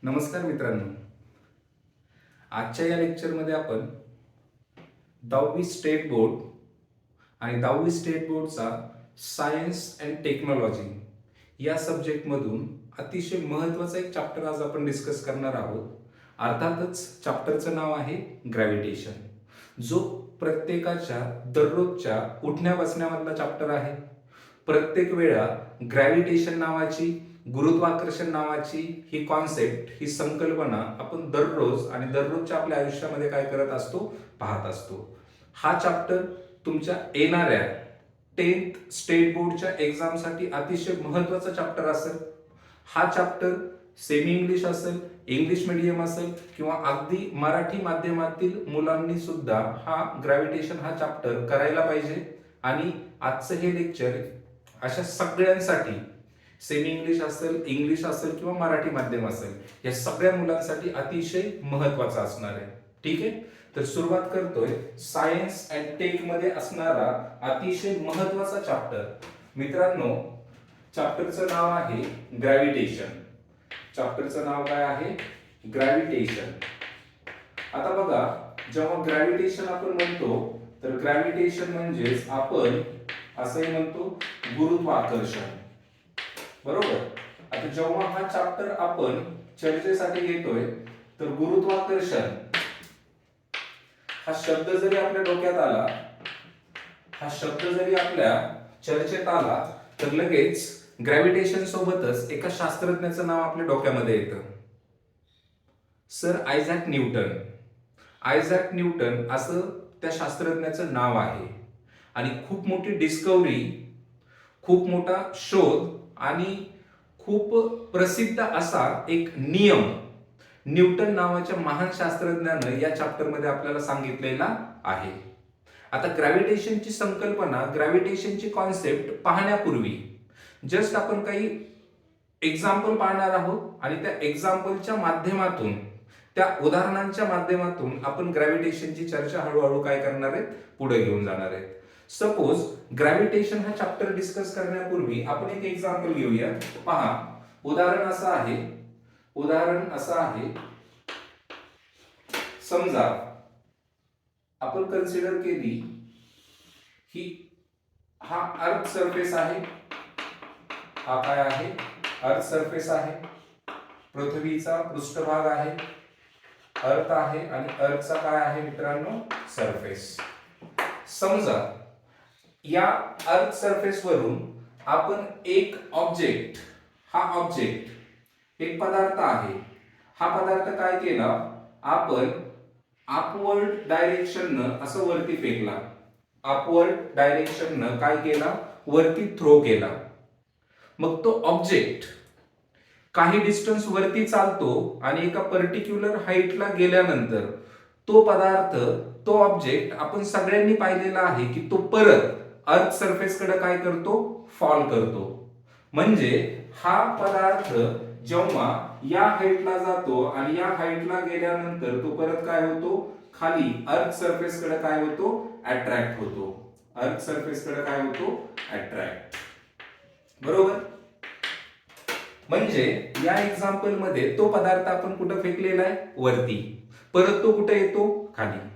नमस्कार मित्रांनो. आजच्या या लेक्चरमध्ये आपण 10वी स्टेट बोर्ड आणि 10वी स्टेट बोर्डचा सायन्स अँड टेक्नॉलॉजी या सब्जेक्टमधून अतिशय महत्त्वाचा एक चॅप्टर आज आपण डिस्कस करणार आहोत. अर्थातच चॅप्टरचं नाव आहे ग्रॅव्हिटेशन, जो प्रत्येकाच्या दररोजच्या उठण्या बसण्यामधला चॅप्टर आहे. प्रत्येक वेळा ग्रॅव्हिटेशन नावाची, गुरुत्वाकर्षण नावाची ही कॉन्सेप्ट, ही संकल्पना आपण दररोज आणि दररोजच्या आपल्या आयुष्यामध्ये काय करत असतो, पाहत असतो. हा चॅप्टर तुमच्या येणाऱ्या 10th स्टेट बोर्डच्या एक्झामसाठी अतिशय महत्त्वाचा चॅप्टर असेल. हा चॅप्टर सेमी इंग्लिश असेल, इंग्लिश मीडियम असेल किंवा अगदी मराठी माध्यमातील मुलांनी सुद्धा हा ग्रॅव्हिटेशन हा चॅप्टर करायला पाहिजे. आणि आजचं हे लेक्चर अशा सगळ्यांसाठी, सेमी इंग्लिश असेल किंवा मराठी माध्यम असेल, या सगळ्या मुलांसाठी अतिशय महत्त्वाचा असणार आहे. ठीक आहे, तर सुरुवात करतोय सायन्स अँड टेक मध्ये असणारा अतिशय महत्त्वाचा चॅप्टर. मित्रांनो, चॅप्टरचं नाव आहे ग्रॅव्हिटेशन. चॅप्टरचं नाव काय आहे? ग्रॅव्हिटेशन. आता बघा, जेव्हा ग्रॅव्हिटेशन आपण म्हणतो तर ग्रॅव्हिटेशन म्हणजेच आपण असंही म्हणतो गुरुत्वाकर्षण, बरोबर. आता जेव्हा हा चॅप्टर आपण चर्चेसाठी घेतोय तर गुरुत्वाकर्षण हा शब्द जरी आपल्या डोक्यात आला, हा शब्द जरी आपल्या चर्चेत आला, तर लगेच ग्रॅव्हिटेशन सोबतच एका शास्त्रज्ञाचं नाव आपल्या डोक्यामध्ये येतं. Sir Isaac Newton. Isaac Newton असं त्या शास्त्रज्ञाचं नाव आहे. आणि खूप मोठी डिस्कवरी, खूप मोठा शोध आणि खूप प्रसिद्ध असा एक नियम न्यूटन नावाच्या महान शास्त्रज्ञानं या चॅप्टरमध्ये आपल्याला सांगितलेला आहे. आता ग्रॅव्हिटेशनची संकल्पना, ग्रॅव्हिटेशनची कॉन्सेप्ट पाहण्यापूर्वी जस्ट आपण काही एक्झाम्पल पाहणार आहोत आणि त्या एक्झाम्पलच्या माध्यमातून, त्या उदाहरणांच्या माध्यमातून आपण ग्रॅव्हिटेशनची चर्चा हळूहळू काय करणार आहेत, पुढे घेऊन जाणार आहेत. सपोज ग्रॅव्हिटेशन हा चॅप्टर डिस्कस करण्यापूर्वी आपण एक एक्झाम्पल घेऊया. पहा, उदाहरण असं आहे, समजा आपण कन्सिडर केली की हा अर्थ सरफेस आहे. हा काय आहे? अर्थ सरफेस आहे. पृथ्वीचा पृष्ठभाग आहे, अर्थ आहे. आणि अर्थचा काय आहे मित्रांनो? सरफेस. समजा या अर्थ सरफेस वरून आपण एक ऑब्जेक्ट, हा ऑब्जेक्ट एक पदार्थ आहे, हा पदार्थ काय केला, आपण अपवर्ड डायरेक्शननं असं वरती फेकला. अपवर्ड डायरेक्शननं काय केला, वरती थ्रो केला. मग तो ऑब्जेक्ट काही डिस्टन्स वरती चालतो आणि एका पर्टिक्युलर हाईटला गेल्यानंतर तो पदार्थ, तो ऑब्जेक्ट आपण सगळ्यांनी पाहिलेला आहे की तो परत अर्थ सरफेस कडे काय करतो, फॉल करतो. म्हणजे हा पदार्थ जेव्हा या हाईटला जातो आणि या हाईटला गेल्यानंतर तो परत काय होतो, खाली अर्थ सरफेस कडे काय होतो, अट्रॅक्ट होतो. अर्थ सरफेस कडे काय होतो, अट्रॅक्ट. बरोबर. म्हणजे या एक्झाम्पल मध्ये तो पदार्थ आपण कुठं फेकलेला आहे, वरती. परत तो कुठे येतो, खाली.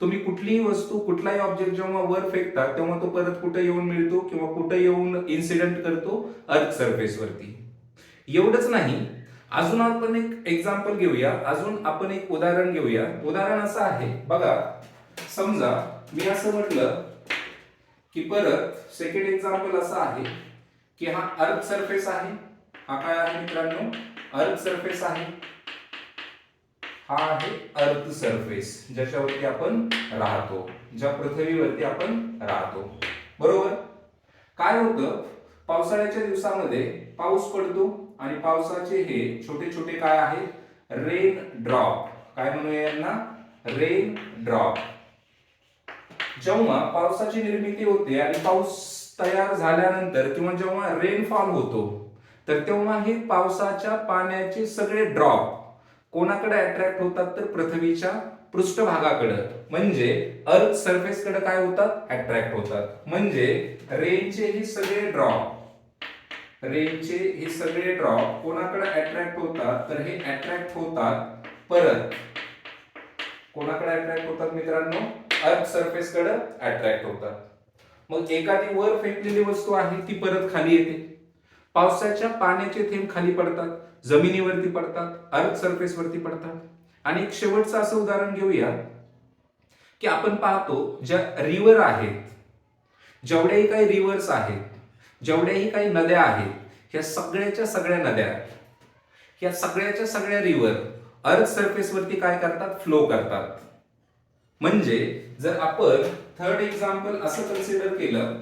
तुम्ही कुठलीही वस्तू, कुठलाही ऑब्जेक्ट जेव्हा वर फेकता तेव्हा तो परत कुठे येऊन मिळतो किंवा कुठे येऊन इन्सिडेंट करतो, अर्थ सरफेस वरती. एवढंच नाही, अजून आपण एक एक्झाम्पल घेऊया, अजून आपण एक उदाहरण घेऊया. उदाहरण असं आहे, बघा, समजा मी असं म्हटलं की परत सेकंड एक्झाम्पल असं आहे की हा अर्थ सरफेस आहे. हा काय आहे मित्रांनो? अर्थ सरफेस आहे. हा आहे अर्थ सरफेस, ज्याच्यावरती आपण राहतो, ज्या पृथ्वीवरती आपण राहतो. बरोबर. काय होतं, पावसाळ्याच्या दिवसामध्ये पाऊस पडतो आणि पावसाचे हे छोटे छोटे काय आहेत, रेन ड्रॉप. काय म्हणूया यांना? Rain drop. जेव्हा पावसाची निर्मिती होते आणि पाऊस तयार झाल्यानंतर किंवा जेव्हा रेनफॉल होतो, तर तेव्हा हे पावसाच्या पाण्याचे सगळे ड्रॉप कोणाकडे अट्रॅक्ट होतात, तर पृथ्वीच्या पृष्ठभागाकडे, म्हणजे अर्थ सरफेस कडे काय होतात, अट्रॅक्ट होतात. म्हणजे रेनचे हे सगळे ड्रॉप रेनचे हे सगळे ड्रॉप कोणाकडे अट्रॅक्ट होतात, तर हे अट्रॅक्ट होतात परत कोणाकडे अट्रॅक्ट होतात मित्रांनो, अर्थ सरफेस कडे अट्रॅक्ट होतात. मग एखादी वर फेकलेली वस्तू आहे ती परत खाली येते. पावसाच्या पाण्याचे थेंब खाली पडतात, जमिनीवरती पडतात, अर्थ सरफेस वरती पडतात. आणि एक शेवटचं असं उदाहरण घेऊया की आपण पाहतो ज्या रिव्हर आहेत, जेवढ्याही काही रिव्हर्स आहेत, जेवढ्याही काही नद्या आहेत, ह्या सगळ्याच्या सगळ्या नद्या, ह्या सगळ्याच्या सगळ्या रिव्हर अर्थ सरफेस वरती काय करतात, फ्लो करतात. म्हणजे जर आपण थर्ड एक्झाम्पल असं कन्सिडर केलं,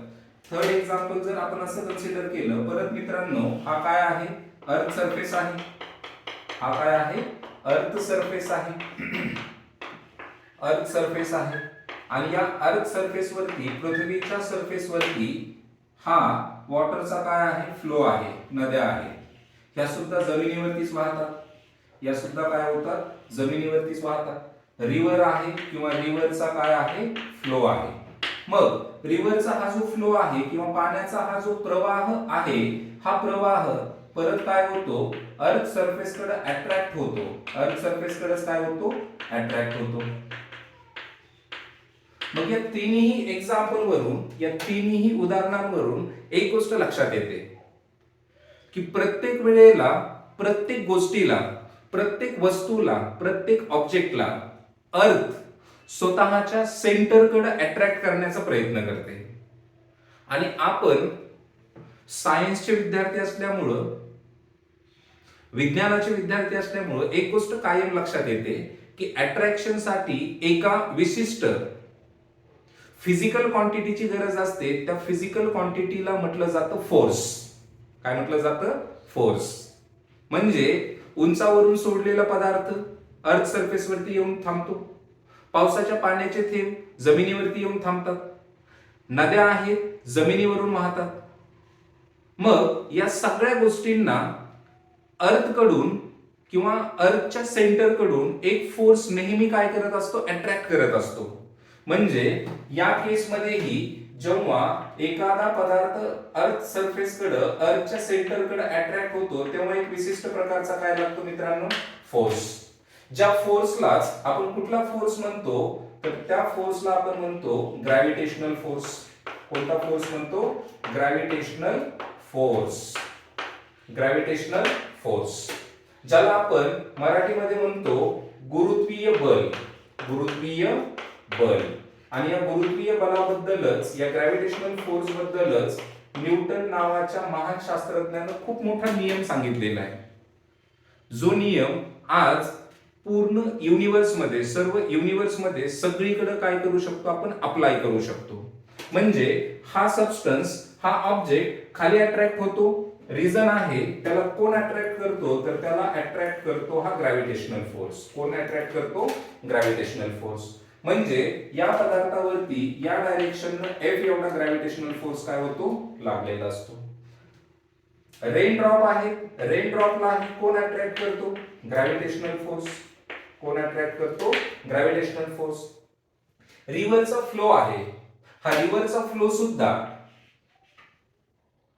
थर्ड एक्झाम्पल जर आपण असं कन्सिडर केलं, परत मित्रांनो हा काय आहे, अर्थ सरफेस आहे. हा काय आहे, अर्थ सरफेस आहे. अर्थ सरफेस आहे. आणि या अर्थ सरफेस वरती, पृथ्वीच्या सरफेस वरती हा वॉटरचा काय आहे, फ्लो आहे, नद्या आहे. ह्या सुद्धा जमिनीवरतीच वाहतात. या सुद्धा काय होतात, जमिनीवरतीच वाहतात. रिव्हर आहे किंवा रिव्हरचा काय आहे, फ्लो आहे. मग रिव्हरचा हा जो फ्लो आहे किंवा पाण्याचा हा जो प्रवाह आहे, हा प्रवाह परत काय होतो, अर्थ सरफेस कडे अट्रॅक्ट होतो. अर्थ सरफेस कडे काय होतो, अट्रॅक्ट होतो. मग या तिन्ही एक्झाम्पल वरून, या तिन्ही उदाहरणांवरून एक गोष्ट लक्षात येते की प्रत्येक वेळेला, प्रत्येक गोष्टीला, प्रत्येक वस्तूला, प्रत्येक ऑब्जेक्टला अर्थ स्वतःच्या सेंटरकडे अट्रॅक्ट करण्याचा प्रयत्न करते. आणि आपण सायन्सचे विद्यार्थी असल्यामुळं, विज्ञानाचे विद्यार्थी असल्यामुळं एक गोष्ट कायम लक्षात येते की अट्रॅक्शन साठी एका विशिष्ट फिजिकल क्वांटिटीची गरज असते. त्या फिजिकल क्वांटिटीला म्हटलं जातं फोर्स. काय म्हटलं जातं, फोर्स. म्हणजे उंचावरून सोडलेला पदार्थ अर्थ सरफेस वरती येऊन थांबतो. पावसाच्या पाण्याचे थेंब जमिनीवरती येऊन थांबतात. नद्या आहेत, जमिनीवरून वाहतात. मग या सगळ्या गोष्टींना अर्थ कडून किंवा अर्थच्या सेंटर कडून एक फोर्स नेहमी काय करत असतो, अट्रॅक्ट करत असतो. म्हणजे या केसमध्येही जेव्हा एखादा पदार्थ अर्थ सरफेस कडे, अर्थच्या सेंटर कडे अट्रॅक्ट होतो, तेव्हा एक विशिष्ट प्रकारचा काय लागतो मित्रांनो, फोर्स. ज्या फोर्सलाच आपण कुठला फोर्स म्हणतो, तर त्या फोर्सला आपण म्हणतो ग्रॅव्हिटेशनल फोर्स. कोणता फोर्स म्हणतो, ग्रॅव्हिटेशनल फोर्स. ग्रॅव्हिटेशनल फोर्स, ज्याला आपण मराठीमध्ये म्हणतो गुरुत्वीय बल. गुरुत्वीय बल. आणि या गुरुत्वीय बलाबद्दलच, या ग्रॅव्हिटेशनल फोर्स बद्दलच न्यूटन नावाच्या महान शास्त्रज्ञानं खूप मोठा नियम सांगितलेला आहे. जो नियम आज पूर्ण युनिवर्स मध्ये, सर्व युनिवर्स मध्ये सगळीकडे काय करू शकतो, आपण अप्लाय करू शकतो. म्हणजे हा सबस्टन्स, हा ऑब्जेक्ट खाली अट्रॅक्ट होतो. रिझन आहे, त्याला कोण अट्रॅक्ट करतो, तर त्याला अट्रॅक्ट करतो हा ग्रॅव्हिटेशनल फोर्स. कोण अट्रॅक्ट करतो, ग्रॅव्हिटेशनल फोर्स. म्हणजे या पदार्थावरती या डायरेक्शननं एफ एवढा ग्रॅव्हिटेशनल फोर्स काय होतो, लागलेला असतो. रेन ड्रॉप आहे, रेन ड्रॉपला कोण अट्रॅक्ट करतो, ग्रॅव्हिटेशनल फोर्स. कोण अट्रॅक्ट करतो, ग्रॅव्हिटेशनल फोर्स. रिव्हरचा फ्लो आहे, हा रिव्हरचा फ्लो सुद्धा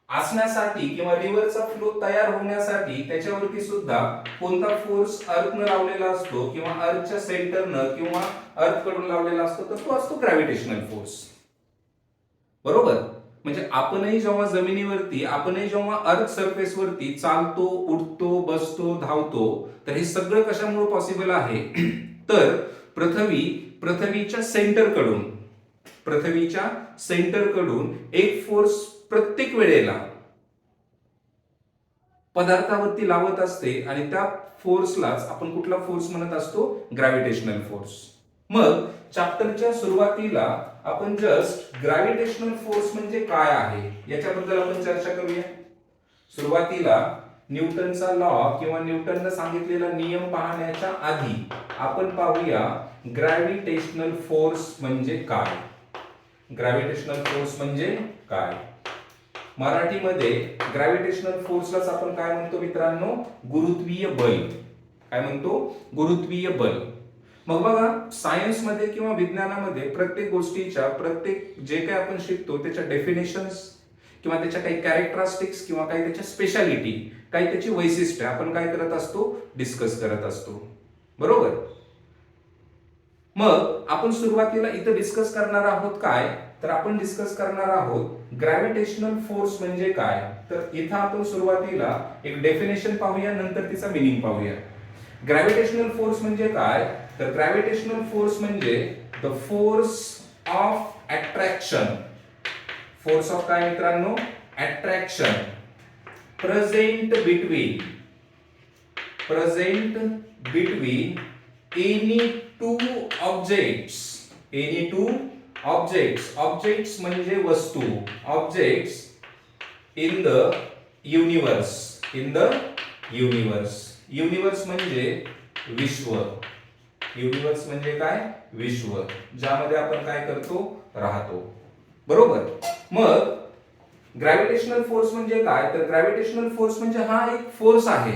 असण्यासाठी किंवा रिव्हरचा फ्लो तयार होण्यासाठी त्याच्यावरती सुद्धा कोणता फोर्स अर्थनं लावलेला असतो किंवा अर्थच्या सेंटरनं किंवा अर्थ कडून लावलेला असतो, तर तो असतो ग्रॅव्हिटेशनल फोर्स. बरोबर. म्हणजे आपणही जेव्हा जमिनीवरती, आपणही जेव्हा अर्थ सरफेस वरती चालतो, उठतो, बसतो, धावतो, तर हे सगळं कशामुळे पॉसिबल आहे, तर पृथ्वीच्या सेंटरकडून, पृथ्वीच्या सेंटरकडून एक फोर्स प्रत्येक वेळेला पदार्थावरती लावत असते. आणि त्या फोर्सलाच आपण कुठला फोर्स म्हणत असतो, ग्रॅव्हिटेशनल फोर्स. मग चॅप्टरच्या सुरुवातीला आपण जस्ट ग्रॅव्हिटेशनल फोर्स म्हणजे काय आहे याच्याबद्दल आपण चर्चा करूया. सुरुवातीला न्यूटनचा लॉ किंवा न्यूटननं सांगितलेला नियम पाहण्याच्या आधी आपण पाहूया ग्रॅव्हिटेशनल फोर्स म्हणजे काय. ग्रॅव्हिटेशनल फोर्स म्हणजे काय. मराठीमध्ये ग्रॅव्हिटेशनल फोर्सलाच आपण काय म्हणतो मित्रांनो, गुरुत्वीय बल. काय म्हणतो, गुरुत्वीय बल. मग बघा, सायन्स मध्ये किंवा विज्ञानामध्ये प्रत्येक गोष्टीच्या, प्रत्येक जे काही आपण शिकतो त्याच्या डेफिनेशन्स किंवा त्याच्या काही कॅरेक्टरिस्टिक्स किंवा काही त्याच्या स्पेशालिटी, काही त्याची वैशिष्ट्ये आपण काय करत असतो, डिस्कस करत असतो. बरोबर. मग आपण सुरुवातीला इथं डिस्कस करणार आहोत काय, तर आपण डिस्कस करणार आहोत ग्रॅव्हिटेशनल फोर्स म्हणजे काय. तर इथं आपण सुरुवातीला एक डेफिनेशन पाहूया, नंतर तिचा मिनिंग पाहूया. ग्रॅव्हिटेशनल फोर्स म्हणजे काय, तर ग्रॅव्हिटेशनल फोर्स म्हणजे the force of attraction. Force of काय मित्रांनो, attraction present between any two objects. Objects म्हणजे वस्तू. Objects in the universe. Universe म्हणजे विश्व. युनिवर्स म्हणजे काय, विश्व, ज्यामध्ये आपण काय करतो, राहतो. बरोबर. मग ग्रॅव्हिटेशनल फोर्स म्हणजे काय, तर ग्रॅव्हिटेशनल फोर्स म्हणजे हा एक फोर्स आहे,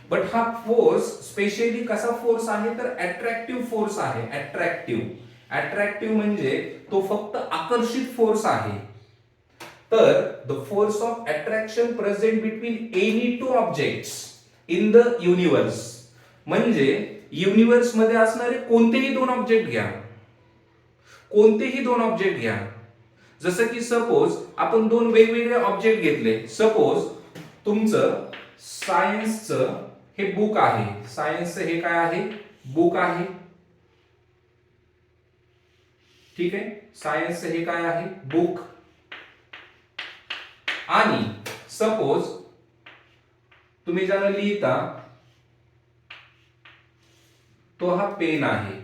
बट हा फोर्स स्पेशली कसा फोर्स आहे, तर अट्रॅक्टिव्ह फोर्स आहे. अट्रॅक्टिव्ह म्हणजे तो फक्त आकर्षित फोर्स आहे. तर the force of attraction present between any two objects in the universe, म्हणजे युनिवर्स मध्ये असणारे कोणतेही दोन ऑब्जेक्ट घ्या. जसं की सपोज आपण दोन वेगवेगळे ऑब्जेक्ट घेतले. सपोज तुमचं सायन्सचं हे बुक आहे. सायन्सचं हे काय आहे, बुक आहे. ठीक आहे. सायन्सचं हे काय आहे, बुक. आणि सपोज तुम्ही ज्याला लिहिता तो हा पेन आहे.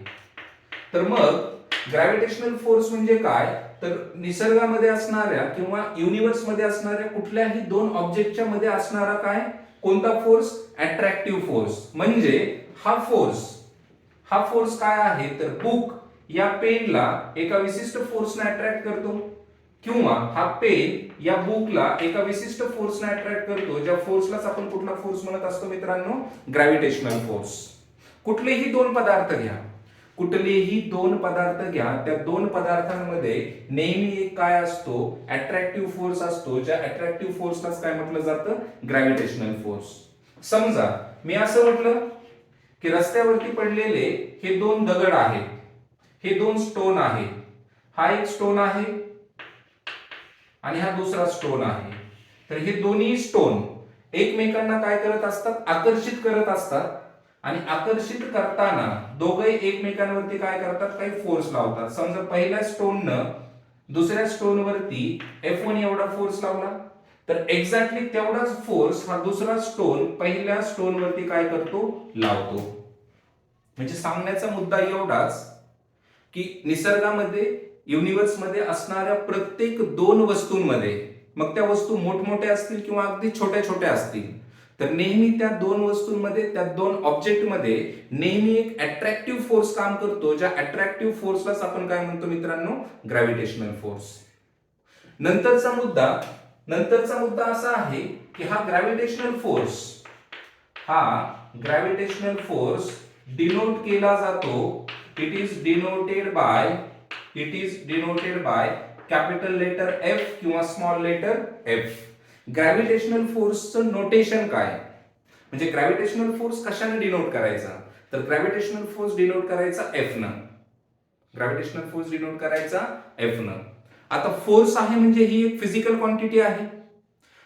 तर मग ग्रॅव्हिटेशनल फोर्स म्हणजे काय, तर निसर्गामध्ये असणाऱ्या किंवा युनिवर्स मध्ये असणाऱ्या कुठल्याही दोन ऑब्जेक्टच्या मध्ये असणारा काय, कोणता फोर्स, अट्रॅक्टिव्ह फोर्स. म्हणजे हा फोर्स काय आहे, तर बुक या पेनला एका विशिष्ट फोर्सने अट्रॅक्ट करतो, किंवा हा पेन या बुकला एका विशिष्ट फोर्सने अट्रॅक्ट करतो, ज्या फोर्सलाच आपण कुठला फोर्स म्हणत असतो मित्रांनो, ग्रॅव्हिटेशनल फोर्स. कुठलेही दोन पदार्थ घ्या, त्या दोन पदार्थांमध्ये नेहमी एक काय असतो, अट्रॅक्टिव्ह फोर्स असतो, ज्या अट्रॅक्टिव्ह फोर्सलाच काय म्हटलं जातं, ग्रॅव्हिटेशनल फोर्स. समजा मी असं म्हटलं की रस्त्यावरती पडलेले हे दोन दगड आहेत, हे दोन स्टोन आहेत. हा एक स्टोन आहे आणि हा दुसरा स्टोन आहे. तर हे दोन्ही स्टोन एकमेकांना काय करत असतात, आकर्षित करत असतात. आणि आकर्षित करताना दोघे एकमेकांवरती काय करतात, काही फोर्स लावतात. समजा पहिल्या स्टोननं दुसऱ्या स्टोनवरती F1 एवढा फोर्स लावला, तर एक्झॅक्टली तेवढाच फोर्स हा दुसरा स्टोन पहिल्या स्टोनवरती काय करतो, लावतो. म्हणजे सांगण्याचा मुद्दा एवढाच की निसर्गामध्ये, युनिवर्स मध्ये असणाऱ्या प्रत्येक दोन वस्तूंमध्ये, मग त्या वस्तू मोठमोठ्या असतील किंवा अगदी छोट्या छोट्या असतील, तर नेहमी त्या दोन वस्तूंमध्ये, त्या दोन ऑब्जेक्टमध्ये नेहमी एक अट्रॅक्टिव्ह फोर्स काम करतो, ज्या अट्रॅक्टिव्ह फोर्सलाच आपण काय म्हणतो मित्रांनो, ग्रॅव्हिटेशनल फोर्स. नंतरचा मुद्दा असा आहे की हा ग्रॅव्हिटेशनल फोर्स डिनोट केला जातो. It is denoted by capital letter F किंवा स्मॉल लेटर f. ग्रॅव्हिटेशनल फोर्सचं नोटेशन काय, म्हणजे ग्रॅव्हिटेशनल फोर्स कशाने डिनोट करायचा, तर ग्रॅव्हिटेशनल फोर्स डिनोट करायचा F न. आता फोर्स आहे म्हणजे ही एक फिजिकल क्वांटिटी आहे,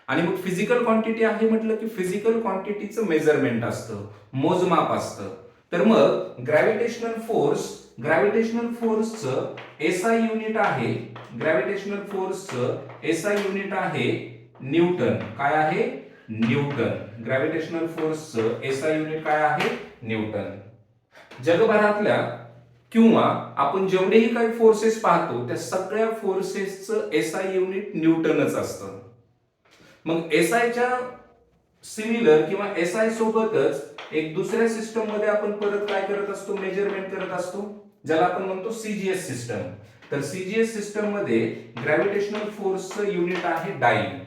आणि मग फिजिकल क्वांटिटी आहे म्हटलं की फिजिकल क्वांटिटीचं मेजरमेंट असतं, मोजमाप असतं. तर मग ग्रॅव्हिटेशनल फोर्सचं SI युनिट आहे, न्यूटन. काय आहे, न्यूटन. ग्रॅव्हिटेशनल फोर्सचं SI युनिट काय आहे, न्यूटन. जगभरातल्या किंवा आपण जेवढेही काही फोर्सेस पाहतो त्या सगळ्या फोर्सेसचं SI युनिट न्यूटनच असतं. मग SIच्या सिमिलर किंवा SI सोबतच एक दुसऱ्या सिस्टम मध्ये आपण परत काय करत असतो, मेजरमेंट करत असतो, ज्याला आपण म्हणतो CGS सिस्टम. तर CGS सिस्टम मध्ये ग्रॅव्हिटेशनल फोर्सचं युनिट आहे डाईन.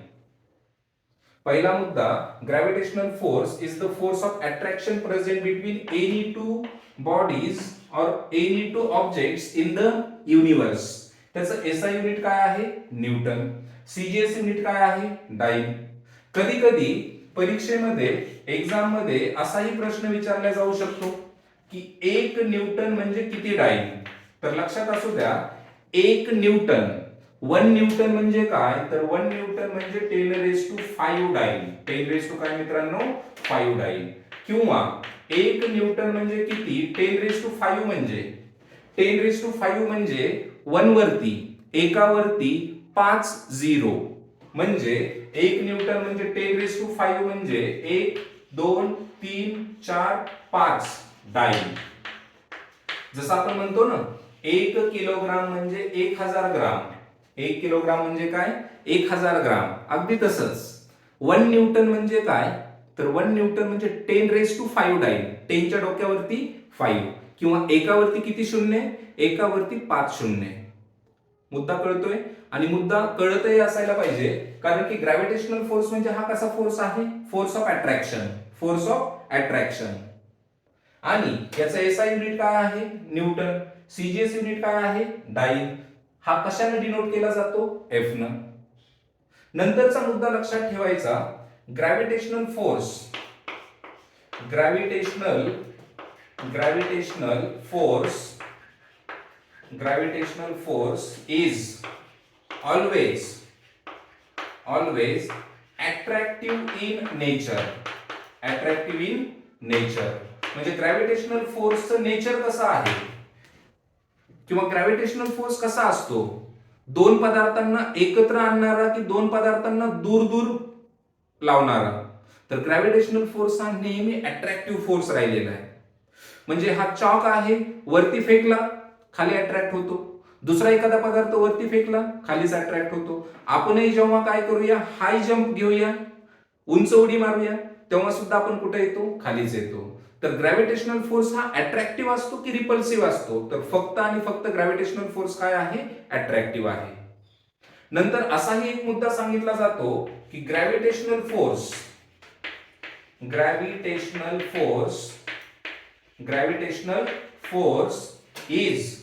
पहिला मुद्दा, gravitational force is the force of attraction present between any two bodies और any two objects in the universe. त्याचं SI युनिट काय आहे, न्यूटन. सीजीएस युनिट काय आहे? डाईन. कधी कधी परीक्षेमध्ये एक्झाम मध्ये असाही प्रश्न विचारला जाऊ शकतो की 1 न्यूटन म्हणजे किती डाईन. तर लक्षात असू द्या, 1 न्यूटन, 1 न्यूटन म्हणजे काय? तर 1 न्यूटन म्हणजे 10⁵ डाईन. 10 काय मित्रांनो? 5 डाईन. किंवा 1 न्यूटन म्हणजे किती? 10⁵ म्हणजे 10⁵ म्हणजे 1 वरती, एकावरती 5 झिरो, म्हणजे 1 न्यूटन म्हणजे 10⁵ म्हणजे 1 2 3 4 5 डाईन. जसं आपण म्हणतो ना, 1 किलोग्राम म्हणजे 1000 ग्राम. 1 किलोग्राम म्हणजे काय? 1000 ग्राम. अगदी तसंच 1 न्यूटन म्हणजे काय? तर 1 न्यूटन म्हणजे 10⁵ डाईन. 10 च्या डोक्यावरती 5, किंवा एकावरती किती शून्य? एकावरती 5 शून्य. मुद्दा कळतोय? आणि मुद्दा कळतही असायला पाहिजे, कारण की ग्रॅव्हिटेशनल फोर्स म्हणजे हा कसा फोर्स आहे? Force of attraction. Force of attraction. आणि याचा एसआय युनिट काय आहे? न्यूटन. सीजीएस युनिट काय आहे? डाईन. हा कशाने डिनोट केला जातो? एफ न. नंतरचा मुद्दा लक्षात ठेवायचा, gravitational force, gravitational force is always attractive in nature. Attractive in nature म्हणजे ग्रॅव्हिटेशनल फोर्सचं नेचर कसं आहे, किंवा ग्रॅव्हिटेशनल फोर्स कसा असतो? दोन पदार्थांना एकत्र आणणारा की दोन पदार्थांना दूर दूर लावणारा? तर ग्रॅव्हिटेशनल फोर्स हा नेहमी अट्रॅक्टिव्ह फोर्स राहिलेला आहे. म्हणजे हा चॉक आहे, वरती फेकला खाली अट्रॅक्ट होतो, दुसरा एखादा पदार्थ वरती फेकला खालीच अट्रॅक्ट होतो. आपणही जेव्हा काय करूया, हाय जंप घेऊया, उंच उडी मारूया, तेव्हा सुद्धा आपण कुठे येतो? खालीच येतो. तर ग्रॅव्हिटेशनल फोर्स हा अट्रॅक्टिव्ह असतो की रिपल्सिव्ह असतो? तर फक्त आणि फक्त ग्रॅव्हिटेशनल फोर्स काय आहे? अट्रॅक्टिव्ह आहे. नंतर असाही एक मुद्दा सांगितला जातो की gravitational force is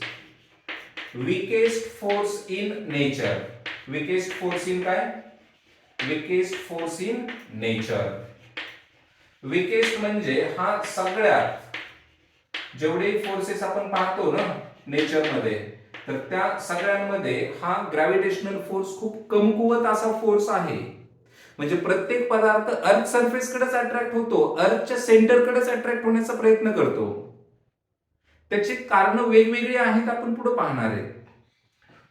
weakest force in nature. weakest force in काय? weakest force in nature. weakest म्हणजे हा सगळ्यात, जेवढे फोर्सेस आपण पाहतो ना नेचर मध्ये, तर त्या सगळ्यांमध्ये हा ग्रॅव्हिटेशनल फोर्स खूप कमकुवत असा फोर्स आहे. म्हणजे प्रत्येक पदार्थ अर्थ सरफेस कडेच अट्रॅक्ट होतो, अर्थच्या सेंटर कडेच अट्रॅक्ट होण्याचा प्रयत्न करतो. त्याची कारण वेगवेगळी आहेत, आपण पुढे पाहणार आहे.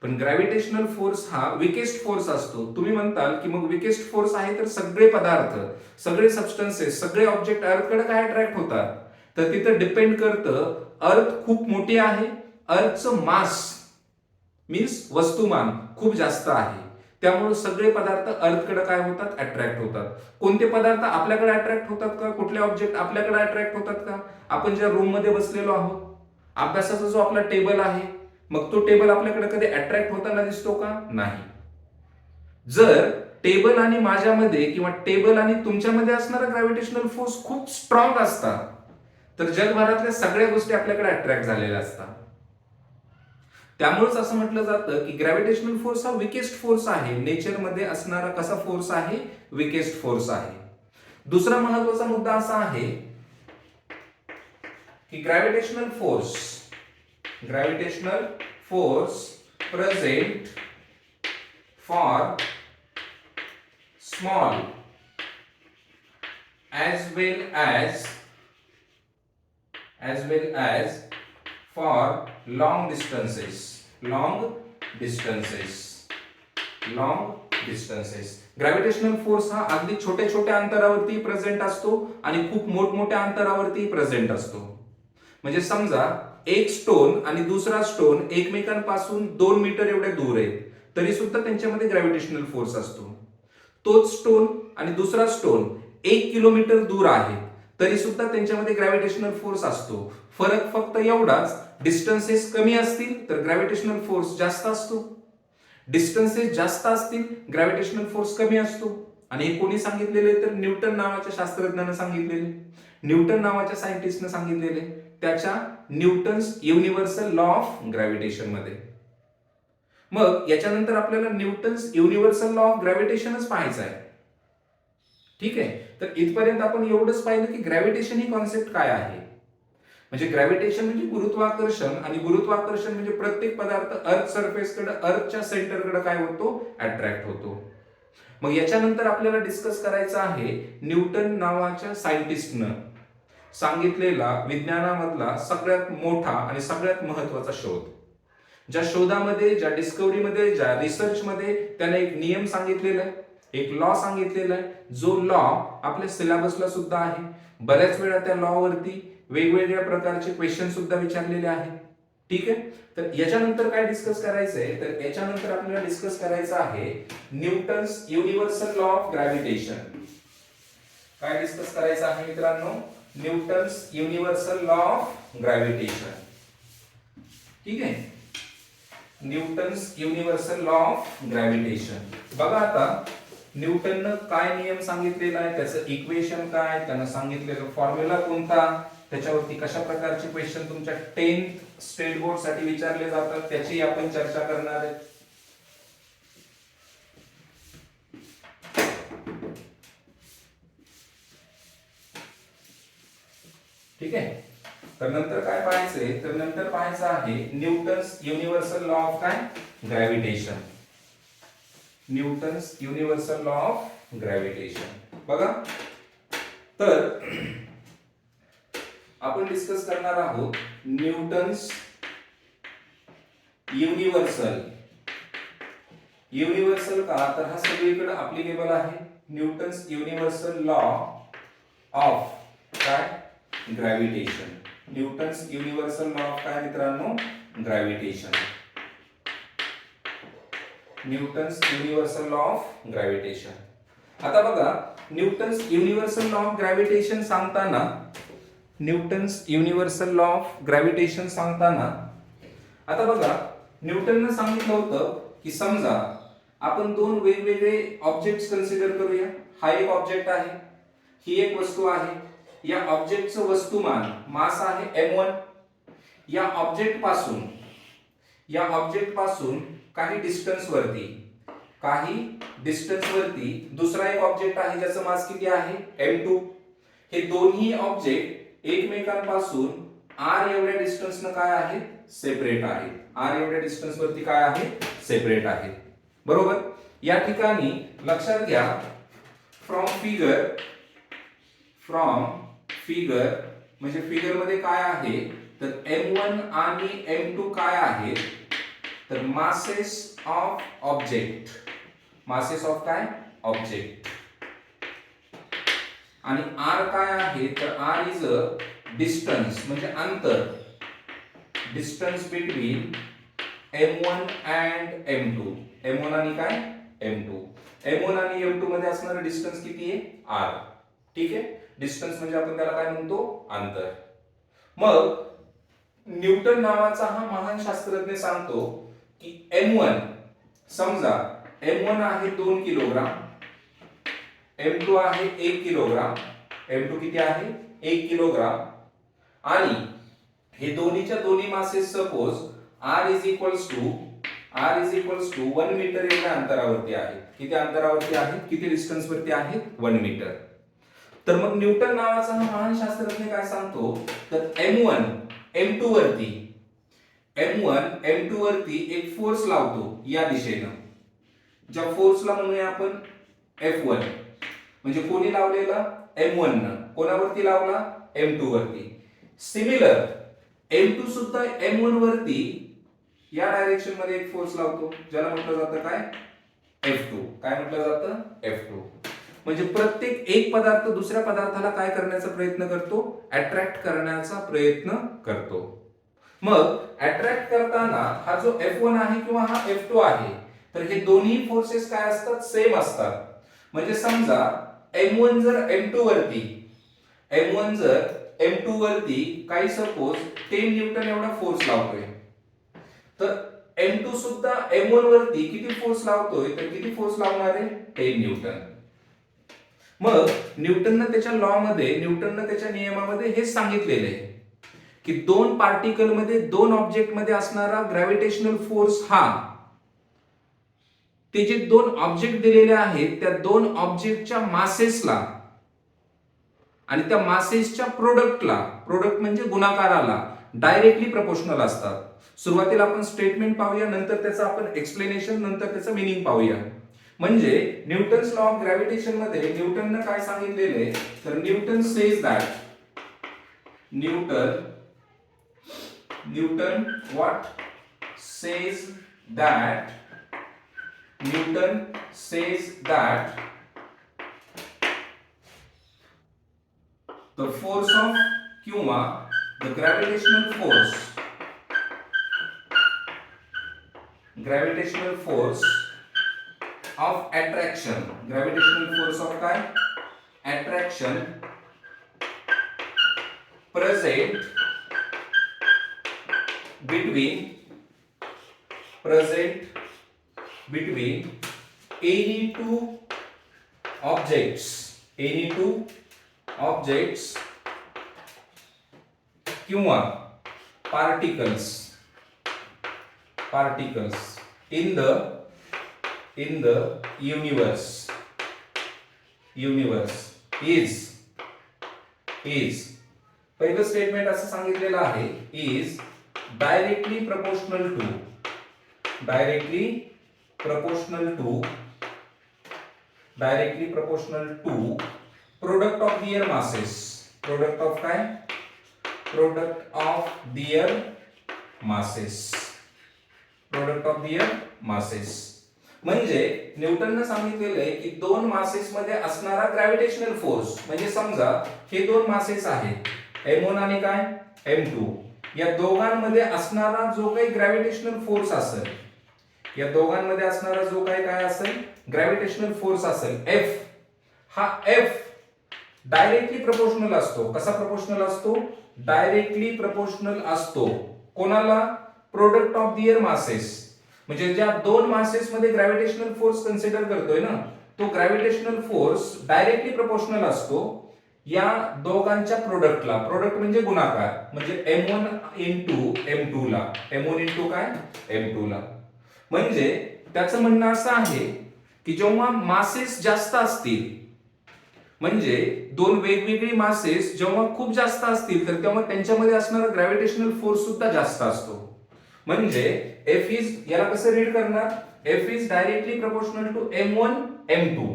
पण ग्रॅव्हिटेशनल फोर्स हा विकेस्ट फोर्स असतो. तुम्ही म्हणताल की मग विकेस्ट फोर्स आहे तर सगळे पदार्थ, सगळे सबस्टन्सेस, सगळे ऑब्जेक्ट अर्थकडे काय अट्रॅक्ट होतात? तर तिथं डिपेंड करतं, अर्थ खूप मोठी आहे, अर्थचं मास मीन्स वस्तुमान खूप जास्त आहे, त्यामुळे सगळे पदार्थ अर्थकडे काय होतात? अट्रॅक्ट होतात. कोणते पदार्थ आपल्याकडे अट्रॅक्ट होतात का? कुठले ऑब्जेक्ट आपल्याकडे अट्रॅक्ट होतात का? आपण ज्या रूम मध्ये बसलेलो आहोत, अभ्यासाचा जो आपला टेबल आहे, मग तो टेबल आपल्याकडे कधी अट्रॅक्ट होताना दिसतो का? नाही. जर टेबल आणि माझ्यामध्ये किंवा टेबल आणि तुमच्यामध्ये असणारा ग्रॅव्हिटेशनल फोर्स खूप स्ट्रॉंग असतात, तर जगभरातल्या सगळ्या गोष्टी आपल्याकडे अट्रॅक्ट झालेल्या असतात. त्यामुळेच असं म्हटलं जातं की ग्रॅव्हिटेशनल फोर्स हा विकेस्ट फोर्स आहे. नेचरमध्ये असणारा कसा फोर्स आहे? विकेस्ट फोर्स आहे. दुसरा महत्वाचा मुद्दा असा आहे की gravitational force present for small as well as for long distances. Gravitational force हा अगदी छोट्या छोट्या अंतरावरती प्रेझेंट असतो आणि खूप मोठमोठ्या अंतरावरती प्रेझेंट असतो. म्हणजे समजा एक स्टोन आणि दुसरा स्टोन एकमेकांपासून 2 मीटर एवढे दूर आहेत, तरी सुद्धा त्यांच्यामध्ये ग्रॅव्हिटेशनल फोर्स असतो. तोच स्टोन आणि दुसरा स्टोन 1 किलोमीटर दूर आहे, तरी सुद्धा त्यांच्यामध्ये ग्रॅव्हिटेशनल फोर्स असतो. फरक फक्त एवढाच, डिस्टन्सेस कमी असतील तर ग्रॅव्हिटेशनल फोर्स जास्त असतो, डिस्टन्सेस जास्त असतील ग्रॅव्हिटेशनल फोर्स कमी असतो. आणि हे कोणी सांगितलेले? तर न्यूटन नावाच्या शास्त्रज्ञाने सांगितलेले, न्यूटन नावाच्या सायंटिस्टने सांगितलेले, त्याच्या Newton's universal law of gravitation मध्ये. मग याच्यानंतर आपल्याला न्यूटन्स युनिव्हर्सल लॉ ऑफ ग्रॅव्हिटेशनच पाहायचा आहे. ठीक आहे, तर इथपर्यंत आपण एवढंच पाहिलं की ग्रॅव्हिटेशन ही कॉन्सेप्ट काय आहे. म्हणजे ग्रॅव्हिटेशन म्हणजे गुरुत्वाकर्षण, आणि गुरुत्वाकर्षण म्हणजे प्रत्येक पदार्थ अर्थ सरफेसकडे, अर्थच्या सेंटरकडे काय होतो, अट्रॅक्ट होतो. मग याच्यानंतर आपल्याला डिस्कस करायचं आहे न्यूटन नावाच्या सायंटिस्टनं सांगितलेला विज्ञानामधला सगळ्यात मोठा आणि सगळ्यात महत्वाचा शोध. ज्या शोधामध्ये, ज्या डिस्कव्हरीमध्ये, ज्या रिसर्चमध्ये त्याने एक नियम सांगितलेला आहे, एक लॉ सांगितलेला आहे, जो लॉ आपल्या सिलेबसला सुद्धा आहे. बऱ्याच वेळा त्या लॉ वरती वेगवेगळ्या प्रकारचे क्वेश्चन सुद्धा विचारलेले आहेत. ठीक आहे, तर याच्यानंतर काय डिस्कस करायचंय, तर याच्यानंतर आपल्याला डिस्कस करायचं आहे Newton's universal law of gravitation. काय डिस्कस करायचं आहे मित्रांनो, Newton's universal law of gravitation. ठीक आहे, Newton's universal law of gravitation. बघा आता न्यूटननं काय नियम सांगितलेला आहे, त्याचं इक्वेशन काय, त्यानं सांगितलेलं फॉर्म्युला कोणता, त्याच्यावरती कशा प्रकारचे क्वेश्चन तुमच्या 10th स्टेट बोर्ड साठी विचारले जातात, त्याची आपण चर्चा करणार आहे. ठीक आहे, तर नंतर काय पाहायचंय, तर नंतर पाहायचं आहे न्यूटन्स युनिव्हर्सल लॉ ऑफ काय, gravitation. Newton's universal law of gravitation. बघा, तर आपण डिस्कस करणार आहोत न्यूटन्स युनिव्हर्सल. युनिव्हर्सल का, तर हा सगळीकडे अप्लिकेबल आहे. न्यूटन्स युनिव्हर्सल लॉ ऑफ काय, gravitation. Newton's universal law of काय मित्रांनो, gravitation. Newton's universal law of gravitation. आता बघा, Newton's universal law of gravitation सांगताना, Newton's universal law of gravitation सांगताना, आता बघा न्यूटननं सांगितलं होतं की समजा आपण दोन वेगवेगळे ऑब्जेक्ट्स कन्सिडर करूया. हा एक ऑब्जेक्ट आहे, ही एक वस्तू आहे. या ऑब्जेक्टचं वस्तुमान मास आहे m1. या ऑब्जेक्ट पासून काही डिस्टन्स वरती दुसरा एक ऑब्जेक्ट आहे ज्याचं मास किती आहे, m2. हे दोन्ही ऑब्जेक्ट एकमेकांपासून r एवढ्या डिस्टन्सनं काय आहेत, सेपरेट आहेत. r एवढ्या डिस्टन्स वरती काय आहे, सेपरेट आहेत. बरोबर. या ठिकाणी लक्षात घ्या, फ्रॉम फिगर म्हणजे फिगर मध्ये काय आहे, तर m1 आणि m2 काय आहेत, तर masses of object. Masses of काय, ऑब्जेक्ट. आणि r काय आहे, तर r इज अ डिस्टन्स म्हणजे अंतर, distance between m1 and m2. m1 आणि काय, m2. m1 आणि m2 मध्ये असणारा डिस्टन्स किती आहे, r. ठीक आहे, डिस्टन्स म्हणजे आपण त्याला काय म्हणतो, अंतर. मग न्यूटन नावाचा हा महान शास्त्रज्ञ सांगतो की m1, समजा m1 आहे 2 किलोग्राम, m2 आहे 1 किलोग्राम. m2 किती आहे, 1 किलोग्राम. आणि हे दोन्हीच्या दोन्ही masses suppose r is equals to 1 metre एवढ्या अंतरावरती आहे. किती अंतरावरती आहे, किती डिस्टन्स वरती आहे, 1 मीटर. तर मग न्यूटन नावाचा हा महान शास्त्रज्ञ काय सांगतो, तर m1 m2 वरती एक फोर्स लावतो या दिशेनं. ज्या फोर्सला म्हणूया आपण F1. म्हणजे कोणी लावलेला, m1 न. कोणावरती लावला, m2 वरती. सिमिलर m2 सुद्धा m1 वरती या डायरेक्शन मध्ये एक फोर्स लावतो, ज्याला म्हटलं जातं काय, F2. काय म्हटलं जातं, F2. म्हणजे प्रत्येक एक पदार्थ दुसऱ्या पदार्थाला काय करण्याचा प्रयत्न करतो, अट्रॅक्ट करण्याचा प्रयत्न करतो. मग अट्रॅक्ट करताना हा जो F1 आहे किंवा हा F2 आहे, तर हे दोन्ही फोर्सेस काय असतात, सेम असतात. म्हणजे समजा m1 जर m2 वरती काही सपोज 10 न्यूटन एवढा फोर्स लावतोय, तर m2 सुद्धा m1 वरती किती फोर्स लावतोय, तर किती फोर्स लावणार आहे, 10 न्यूटन. मग न्यूटननं त्याच्या नियमामध्ये हे सांगितलेले आहे की दोन पार्टिकल मध्ये, दोन ऑब्जेक्ट मध्ये असणारा ग्रॅव्हिटेशनल फोर्स हा ते जे दोन ऑब्जेक्ट दिलेले आहेत त्या दोन ऑब्जेक्टच्या मासेसला आणि त्या मासेसच्या प्रोडक्ट म्हणजे गुणाकाराला डायरेक्टली प्रपोर्शनल असतात. सुरुवातीला आपण स्टेटमेंट पाहूया, नंतर त्याचं आपण एक्सप्लेनेशन, नंतर त्याचं मिनिंग पाहूया. म्हणजे न्यूटन्स लॉ ऑफ ग्रॅव्हिटेशन मध्ये न्यूटनने काय सांगितलेले, तर Newton says that Newton what says that Newton says that the force of किंवा the gravitational force of attraction, gravitational force of काय attraction present between any two objects किंवा particles in the universe is पहिलं statement असं सांगितलेलं आहे, is directly proportional to product of their masses. Product of their masses. म्हणजे न्यूटनने सांगितलेलं आहे की दोन मासेस मध्ये असणारा ग्रॅव्हिटेशनल फोर्स, म्हणजे समजा हे दोन मासेस आहेत M1 आणि काय M2, या दोघांमध्ये असणारा जो काही ग्रॅव्हिटेशनल फोर्स असेल, काय असेल ग्रॅव्हिटेशनल फोर्स असेल F, हा F डायरेक्टली प्रपोर्शनल असतो. कसा प्रपोर्शनल असतो? डायरेक्टली प्रपोर्शनल असतो कोणाला? Product of their masses. म्हणजे ज्या दोन मासेस मध्ये ग्रॅव्हिटेशनल फोर्स कन्सिडर करतोय ना, तो ग्रॅव्हिटेशनल फोर्स डायरेक्टली प्रपोर्शनल असतो या दोघांच्या प्रोडक्टला. प्रोडक्ट म्हणजे गुणाकार, म्हणजे M1 into M2 ला, M1 into काय M2 ला. म्हणजे त्याचं म्हणणं असं आहे की जेव्हा मासेस जास्त असतील, म्हणजे दोन वेगवेगळी मासेस जेव्हा खूप जास्त असतील, तर तेव्हा त्यांच्यामध्ये असणारा ग्रॅव्हिटेशनल फोर्स सुद्धा जास्त असतो. म्हणजे F इज, याला कसं रीड करणार? F is directly proportional to M1 M2.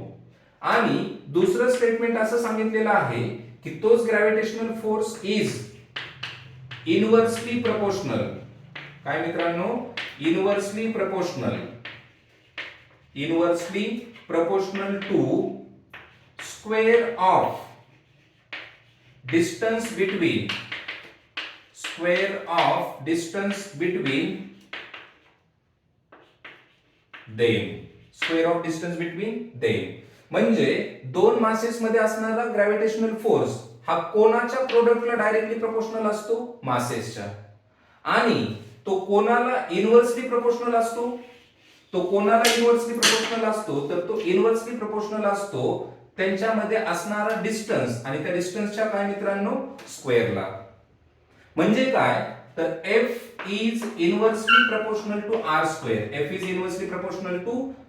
आणि दुसरं स्टेटमेंट असं सांगितलेलं आहे की तोच gravitational force is inversely proportional. काय मित्रांनो? Inversely proportional to square of distance between them. म्हणजे दोन मासेस मध्ये असणारा ग्रॅव्हिटेशनल फोर्स हा कोणाच्या प्रोडक्टला डायरेक्टली प्रपोर्शनल असतो? मासेसच्या. आणि तो कोणाला इनव्हर्सली प्रपोर्शनल असतो? तर तो इनव्हर्सली प्रपोर्शनल असतो त्यांच्यामध्ये असणारा डिस्टन्स, आणि त्या डिस्टन्सच्या काय मित्रांनो? स्क्वेअरला. म्हणजे काय? तर F is inversely proportional to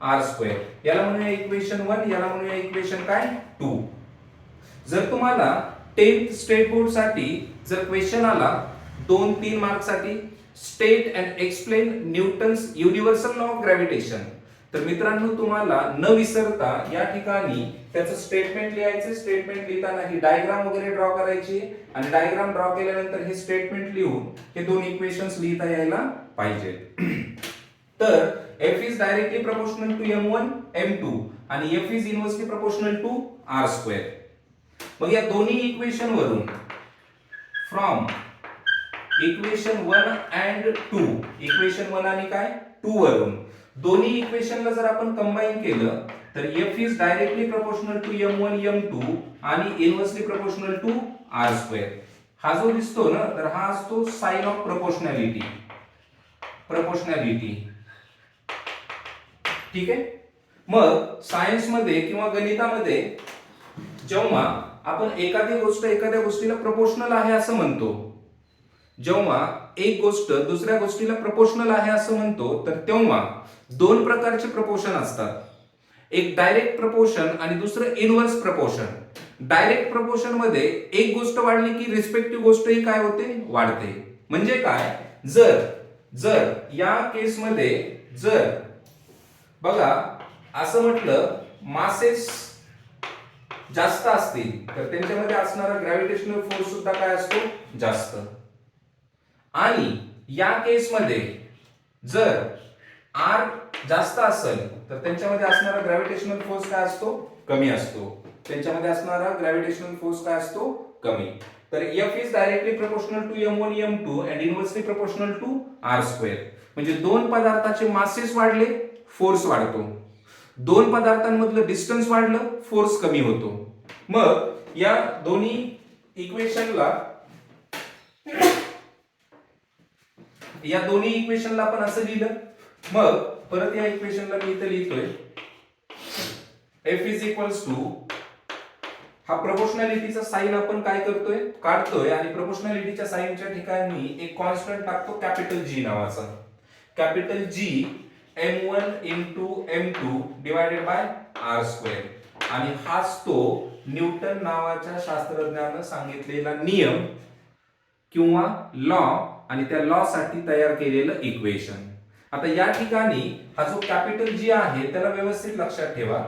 R square. याला म्हणूया इक्वेशन 1, याला म्हणूया इक्वेशन काय 2. जर तुम्हाला 10th स्टेट बोर्ड साठी जर क्वेश्चन आला 2-3 मार्क साठी, state and explain Newton's universal law of gravitation, तर मित्रांनो तुम्हाला न विसरता या ठिकाणी त्याचं स्टेटमेंट लिहायचं. स्टेटमेंट लिहिताना ही डायग्राम वगैरे ड्रॉ करायची, आणि डायग्राम ड्रॉ केल्यानंतर हे स्टेटमेंट लिहून हे दोन इक्वेशन्स लिहिता यायला पाहिजे. तर F is directly proportional to M1 M2 आणि F is inversely proportional to R square. मग या दोन्ही इक्वेशन वरून, फ्रॉम इक्वेशन 1 अँड 2, इक्वेशन 1 आणि काय 2 वरून दोन्ही इक्वेशनला जर आपण कंबाईन केलं तर F is directly proportional to M1 M2 आणि inversely proportional to R square. हा जो दिसतो ना, तर हा असतो साइन ऑफ प्रपोर्शनॅलिटी. ठीक आहे. मग सायन्स मध्ये किंवा गणितामध्ये जेव्हा आपण एखाद्या गोष्टीला प्रपोर्शनल आहे असं म्हणतो, जेव्हा एक गोष्ट दुसऱ्या गोष्टीला प्रपोर्शनल आहे असं म्हणतो, तर तेव्हा दोन प्रकारचे प्रपोर्शन असतात. एक डायरेक्ट प्रपोर्शन आणि दुसरं इनव्हर्स प्रपोर्शन. डायरेक्ट प्रपोर्शन मध्ये एक गोष्ट वाढली की रिस्पेक्टिव्ह गोष्ट ही काय होते, वाढते. म्हणजे काय, जर जर या केसमध्ये जर बघा असं म्हटलं मासेस जास्त असतील तर त्यांच्यामध्ये असणारा ग्रॅव्हिटेशनल फोर्स सुद्धा काय असतो, जास्त. आणि या केसमध्ये जर आर जास्त असेल तर त्यांच्यामध्ये असणारा ग्रॅव्हिटेशनल फोर्स काय असतो, कमी असतो. त्यांच्यामध्ये असणारा ग्रॅव्हिटेशनल फोर्स काय असतो, कमी. तर F is directly proportional to M1 M2 and inversely proportional to R square. म्हणजे दोन पदार्थाचे मासेस वाढले, फोर्स वाढतो. दोन पदार्थांमधलं डिस्टन्स वाढलं, फोर्स कमी होतो. मग या दोन्ही इक्वेशनला आपण असं लिहिलं. मग परत या इक्वेशनला मी इथे लिहितोय F इज इक्वल्स टू, हा प्रोपोर्शनॅलिटीचा साइन आपण काय करतोय, काढतोय. आणि प्रोपोर्शनॅलिटीच्या साइनच्या ठिकाणी एक कॉन्स्टंट टाकतो कॅपिटल G नावाचा. Capital G M1 into M2 divided bye R square. आणि हाच तो न्यूटन नावाच्या शास्त्रज्ञानं सांगितलेला नियम किंवा लॉ आणि त्या लॉ साठी तयार केलेलं इक्वेशन. आता या ठिकाणी हा जो कॅपिटल G आहे त्याला व्यवस्थित लक्षात ठेवा.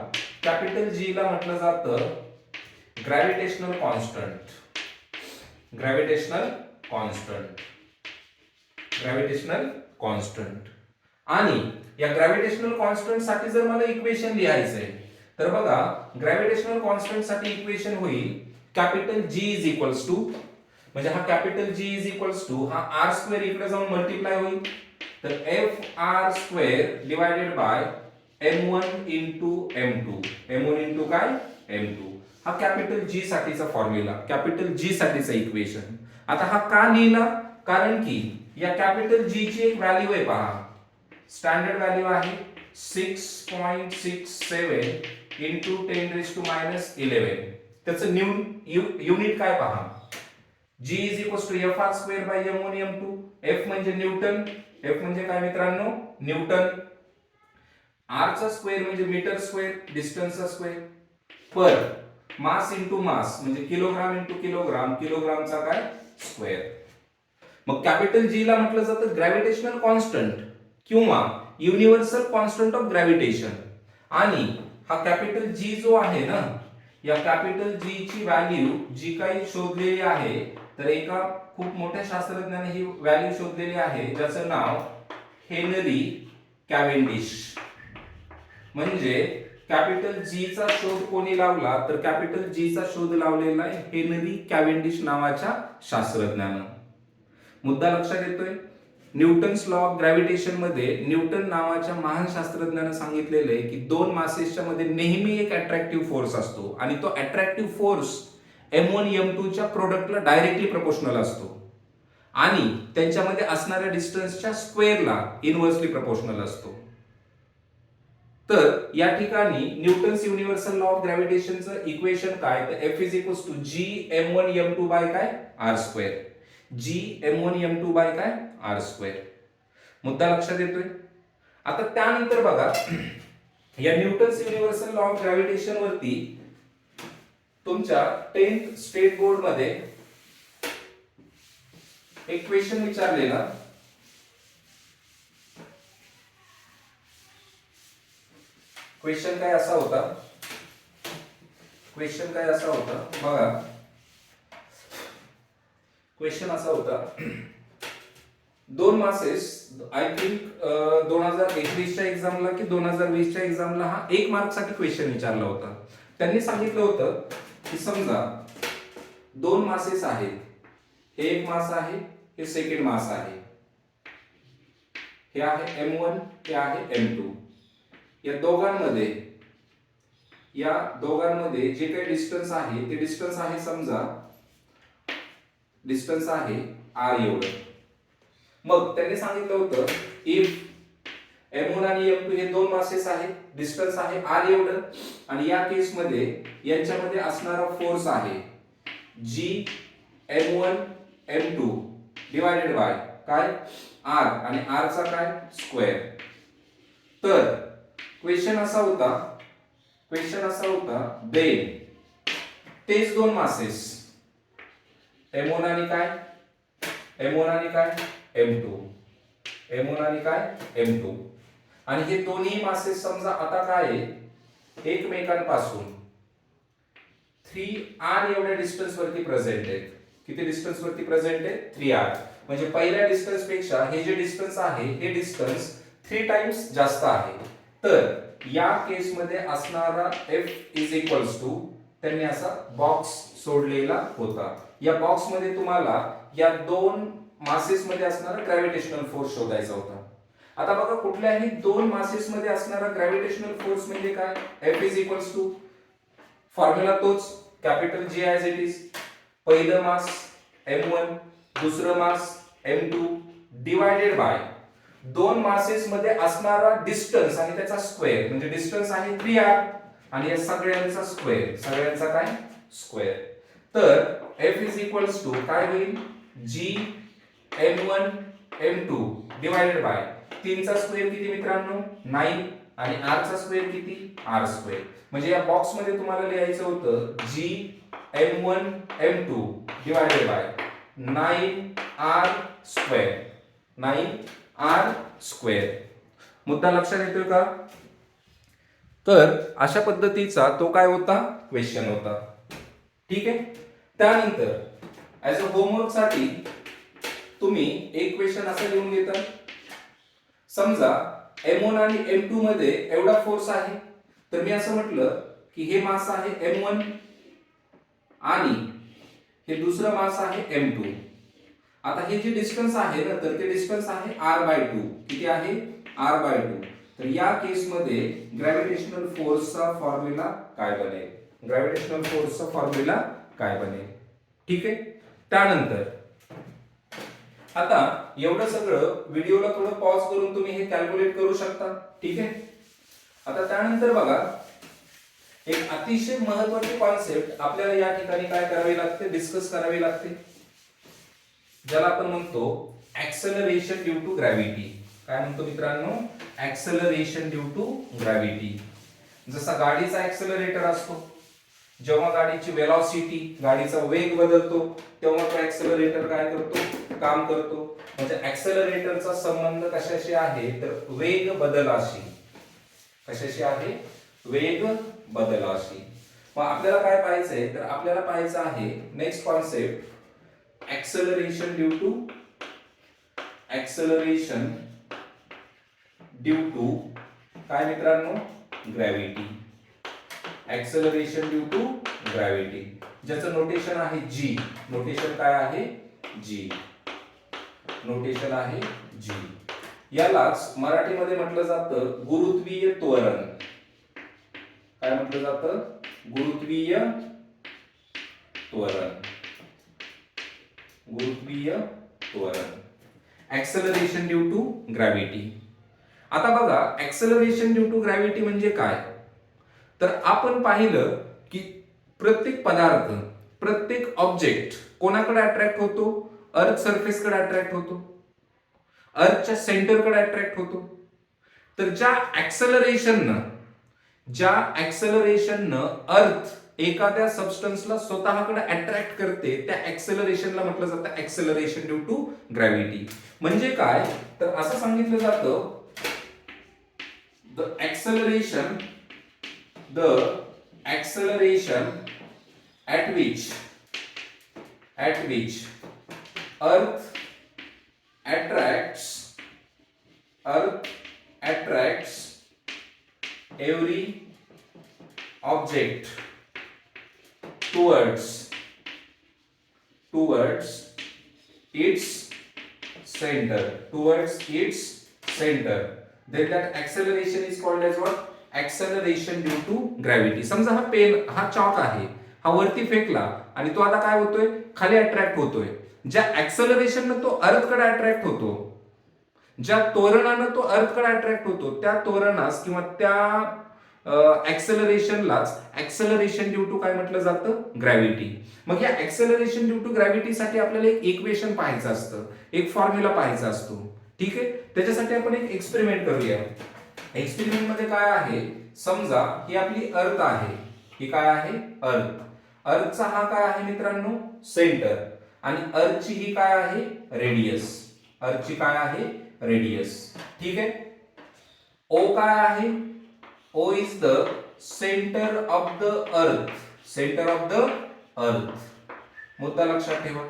कॅपिटल G ला म्हटलं जातं gravitational constant. Gravitational constant. Gravitational constant. आणि या ग्रॅव्हिटेशनल कॉन्स्टंट साठी जर मला इक्वेशन लिहायचंय तर बघा ग्रॅव्हिटेशनल कॉन्स्टंट साठी इक्वेशन होईल capital G is equals to, म्हणजे हा capital G is equals to हा R स्क्वेअर इकडे जाऊन मल्टिप्लाय होईल. तर FR square divided by M1 into M2. M1 into काय, M2. हा कॅपिटल G साठीचा फॉर्म्युला, कॅपिटल G साठीचा इक्वेशन. आता हा का लिहिला, कारण की या कॅपिटल G ची एक व्हॅल्यू आहे पहा, स्टँडर्ड व्हॅल्यू आहे 6.67 इंटू 10⁻⁻11. त्याचं युनिट काय पहा, G is equals to FR square by M1 M2. F म्हणजे न्यूटन. F म्हणजे काय मित्रांनो, न्यूटन. R चा स्क्वेअर म्हणजे मीटर स्क्वेअर, डिस्टन्सचा square. Per mass into mass म्हणजे किलोग्राम इंटू किलोग्राम, किलोग्रामचा काय, स्क्वेअर. मग कॅपिटल G ला म्हटलं जातं ग्रॅव्हिटेशनल कॉन्स्टंट किंवा युनिव्हर्सल कॉन्स्टंट ऑफ ग्रॅव्हिटेशन. आणि हा कॅपिटल G जो आहे ना, या कॅपिटल G ची व्हॅल्यू जी काही शोधलेली आहे, तर एका खूप मोठ्या शास्त्रज्ञाने ही व्हॅल्यू शोधलेली आहे ज्याचं नाव हेनरी कॅव्हेंडिश. म्हणजे कॅपिटल G चा शोध कोणी लावला, तर कॅपिटल G चा शोध लावलेला आहे हेनरी कॅव्हेंडिश नावाच्या शास्त्रज्ञानं. मुद्दा लक्षात येतोय. न्यूटन्स लॉ ऑफ ग्रॅव्हिटेशन मध्ये न्यूटन नावाच्या महान शास्त्रज्ञानं सांगितलेलं आहे की दोन मासेसच्या मध्ये नेहमी एक अट्रॅक्टिव्ह फोर्स असतो आणि तो अट्रॅक्टिव्ह फोर्स M1 M2 च्या प्रोडक्टला डायरेक्टली प्रोपोर्शनल असतो आणि त्यांच्यामध्ये असणाऱ्या डिस्टन्सच्या स्क्वेअरला इनव्हर्सली प्रोपोर्शनल असतो. तर या ठिकाणी न्यूटन्स युनिव्हर्सल लॉ ऑफ ग्रॅव्हिटेशनचं इक्वेशन काय, तर F is equals to G M1 M2 by काय, R square. G M1 M2 by काय, R स्क्वेअर. मुद्दा लक्षात येतोय. आता त्यानंतर बघा या Newton's universal law of gravitation वरती तुमच्या 10th स्टेट बोर्ड मध्ये एक क्वेश्चन विचारलेला. क्वेश्चन काय असा होता, बघा क्वेश्चन असा होता, दोन मासेस आय थिंक 2021 च्या एक्झामला की 2020 च्या एक्झामला हा 1 मार्क साठी क्वेश्चन विचारला होता. त्यांनी सांगितलं होतं की समजा दोन मासेस आहेत, हे एक मास आहे, हे सेकंड मास आहे, हे आहे M1, हे आहे M2. या दोघांमध्ये जे काही डिस्टन्स आहे ते डिस्टन्स आहे, समजा डिस्टन्स आहे R एवढं. मग त्यांनी सांगितलं होतं इफ M1 आणि M2 हे दोन मासेस आहेत, डिस्टन्स आहे R एवढं, आणि या केस मध्ये यांच्यामध्ये असणारा फोर्स आहे G M1 M2 divided bye काय आर आणि आर चा काय स्क्वेअर. तर क्वेश्चन असा होता देन तेच दोन मासेस M1 आणि काय M2 M1 आणि काय M2 आणि हे दोन्ही मासेस समजा आता काय आहे एकमेकांपासून 3r एवढ्या डिस्टन्स वरती प्रेझेंट आहेत. किती डिस्टन्स वरती प्रेझेंट आहे 3r. म्हणजे पहिल्या डिस्टन्स पेक्षा हे जे डिस्टन्स आहे हे डिस्टन्स 3 टाइम्स जास्त आहे. तर या केस मध्ये असणारा f इज इक्वल्स टू त्यांनी असा बॉक्स सोडलेला होता. या बॉक्स मध्ये तुम्हाला या दोन मासेस मध्ये असणारा ग्रॅव्हिटेशनल फोर्स शोधायचा होता. आता बघा कुठल्याही दोन मासेस मध्ये असणारा ग्रॅव्हिटेशनल फोर्स म्हणजे काय F is equals to formula तोच capital G as it is. पहिलं मास M1 दुसरं मास M2 डिवायडेड बाय दोन मासेस मध्ये असणारा डिस्टन्स आणि त्याचा स्क्वेअर. म्हणजे डिस्टन्स आहे 3r आणि या सगळ्यांचा स्क्वेअर. सगळ्यांचा काय स्क्वेअर. तर F इज इक्वल्स टू काय होईल G M1 M2 divided bye 3 चा स्क्वेअर किती मित्रांनो 9 आणि r चा स्क्वेअर किती r स्क्वेअर. म्हणजे या बॉक्स मध्ये तुम्हाला लिहायचं होतं G M1 M2 divided bye 9r square 9r square. मुद्दा लक्षात येतोय का. तर अशा पद्धतीचा तो काय होता क्वेश्चन होता. ठीक आहे. त्यानंतर ऍज अ होमवर्क साठी तुम्ही एक क्वेश्चन असं लिहून घेता. समजा M1 आणि M2 मध्ये एवढा फोर्स आहे. तर मी असं म्हटलं की हे मास आहे M1 आणि हे दुसरं मास आहे M2. आता हे जे डिस्टन्स आहे ना तर ते डिस्टन्स आहे r/2. किती आहे r/2. तर या केस मध्ये ग्रॅव्हिटेशनल फोर्सचा फॉर्म्युला काय बनेल. ग्रॅव्हिटेशनल फोर्सचा फॉर्म्युला काय बनेल. ठीक आहे. त्यानंतर आता एवढं सगळं व्हिडिओला थोडं पॉज करून तुम्ही हे कॅल्क्युलेट करू शकता. ठीक आहे. आता त्यानंतर बघा एक अतिशय महत्त्वाची कॉन्सेप्ट आपल्याला या ठिकाणी काय करावी लागते डिस्कस करावी लागते. ज्याला आपण म्हणतो ऍक्सेलरेशन ड्यू टू ग्रॅव्हिटी. काय म्हणतो मित्रांनो ऍक्सेलरेशन ड्यू टू ग्रॅव्हिटी. जसा गाडीचा ऍक्सेलरेटर असतो जेव्हा गाडीची वेलॉसिटी गाडीचा वेग बदलतो तेव्हा तो ऍक्सेलरेटर काय करतो काम करतो. म्हणजे ऍक्सेलरेटरचा संबंध कशाशी आहे तर वेग बदलाशी. कशाशी आहे वेग बदलाशी. मग आपल्याला काय पाहायचंय तर आपल्याला पाहायचं आहे next concept acceleration due to काय मित्रांनो gravity. Acceleration due to gravity ज्याचं नोटेशन आहे G. नोटेशन काय आहे G. नोटेशन आहे G. यालाच मराठीमध्ये म्हटलं जातं गुरुत्वीय त्वरण. काय म्हटलं जातं गुरुत्वीय त्वरण. गुरुत्वीय त्वरण. Acceleration due to gravity. आता बघा ऍक्सेलरेशन ड्यू टू ग्रॅव्हिटी म्हणजे काय तर आपण पाहिलं की प्रत्येक पदार्थ प्रत्येक ऑब्जेक्ट कोणाकडे अट्रॅक्ट होतो अर्थ सरफेस कडे अट्रॅक्ट होतो. अर्थच्या सेंटरकडे अट्रॅक्ट होतो. तर ज्या ऍक्सेलरेशननं अर्थ एखाद्या सबस्टन्सला स्वतःकडे अट्रॅक्ट करते त्या ऍक्सेलरेशनला म्हटलं जातं ऍक्सेलरेशन ड्यू टू ग्रॅव्हिटी. म्हणजे काय तर असं सांगितलं जातं the acceleration at which earth attracts every object towards its center then that acceleration is called as what acceleration due to gravity. समजा हा पेन हा चॉक आहे हा वरती फेकला आणि तो आता काय होतोय खाली अट्रॅक्ट होतोय. ज्या ऍक्सेलरेशननं तो अर्थकडे अट्रॅक्ट होतो ज्या त्वरणानं तो अर्थकडे अट्रॅक्ट होतो त्या त्वरणास किंवा त्या ऍक्सेलरेशनलाच ऍक्सेलरेशन ड्यू टू काय म्हटलं जातं, ग्रॅव्हिटी. मग या ऍक्सेलरेशन ड्यू टू ग्रॅव्हिटीसाठी आपल्याला एक इक्वेशन पाहायचं असतं, एक फॉर्म्युला पाहायचा असतो. ठीक आहे, त्याच्यासाठी आपण एक एक्सपेरिमेंट करूया. एक्सपेरिमेंट मध्ये काय आहे, समजा ही आपली अर्थ आहे, ही काय आहे, अर्थ. अर्थचा हा काय आहे मित्रांनो, सेंटर. आणि अर्थची ही काय आहे, रेडियस. अर्थची काय आहे, रेडियस. ठीक आहे. ओ काय आहे, O is the centre of the earth. Centre of the earth, मुद्दा लक्षात ठेवा.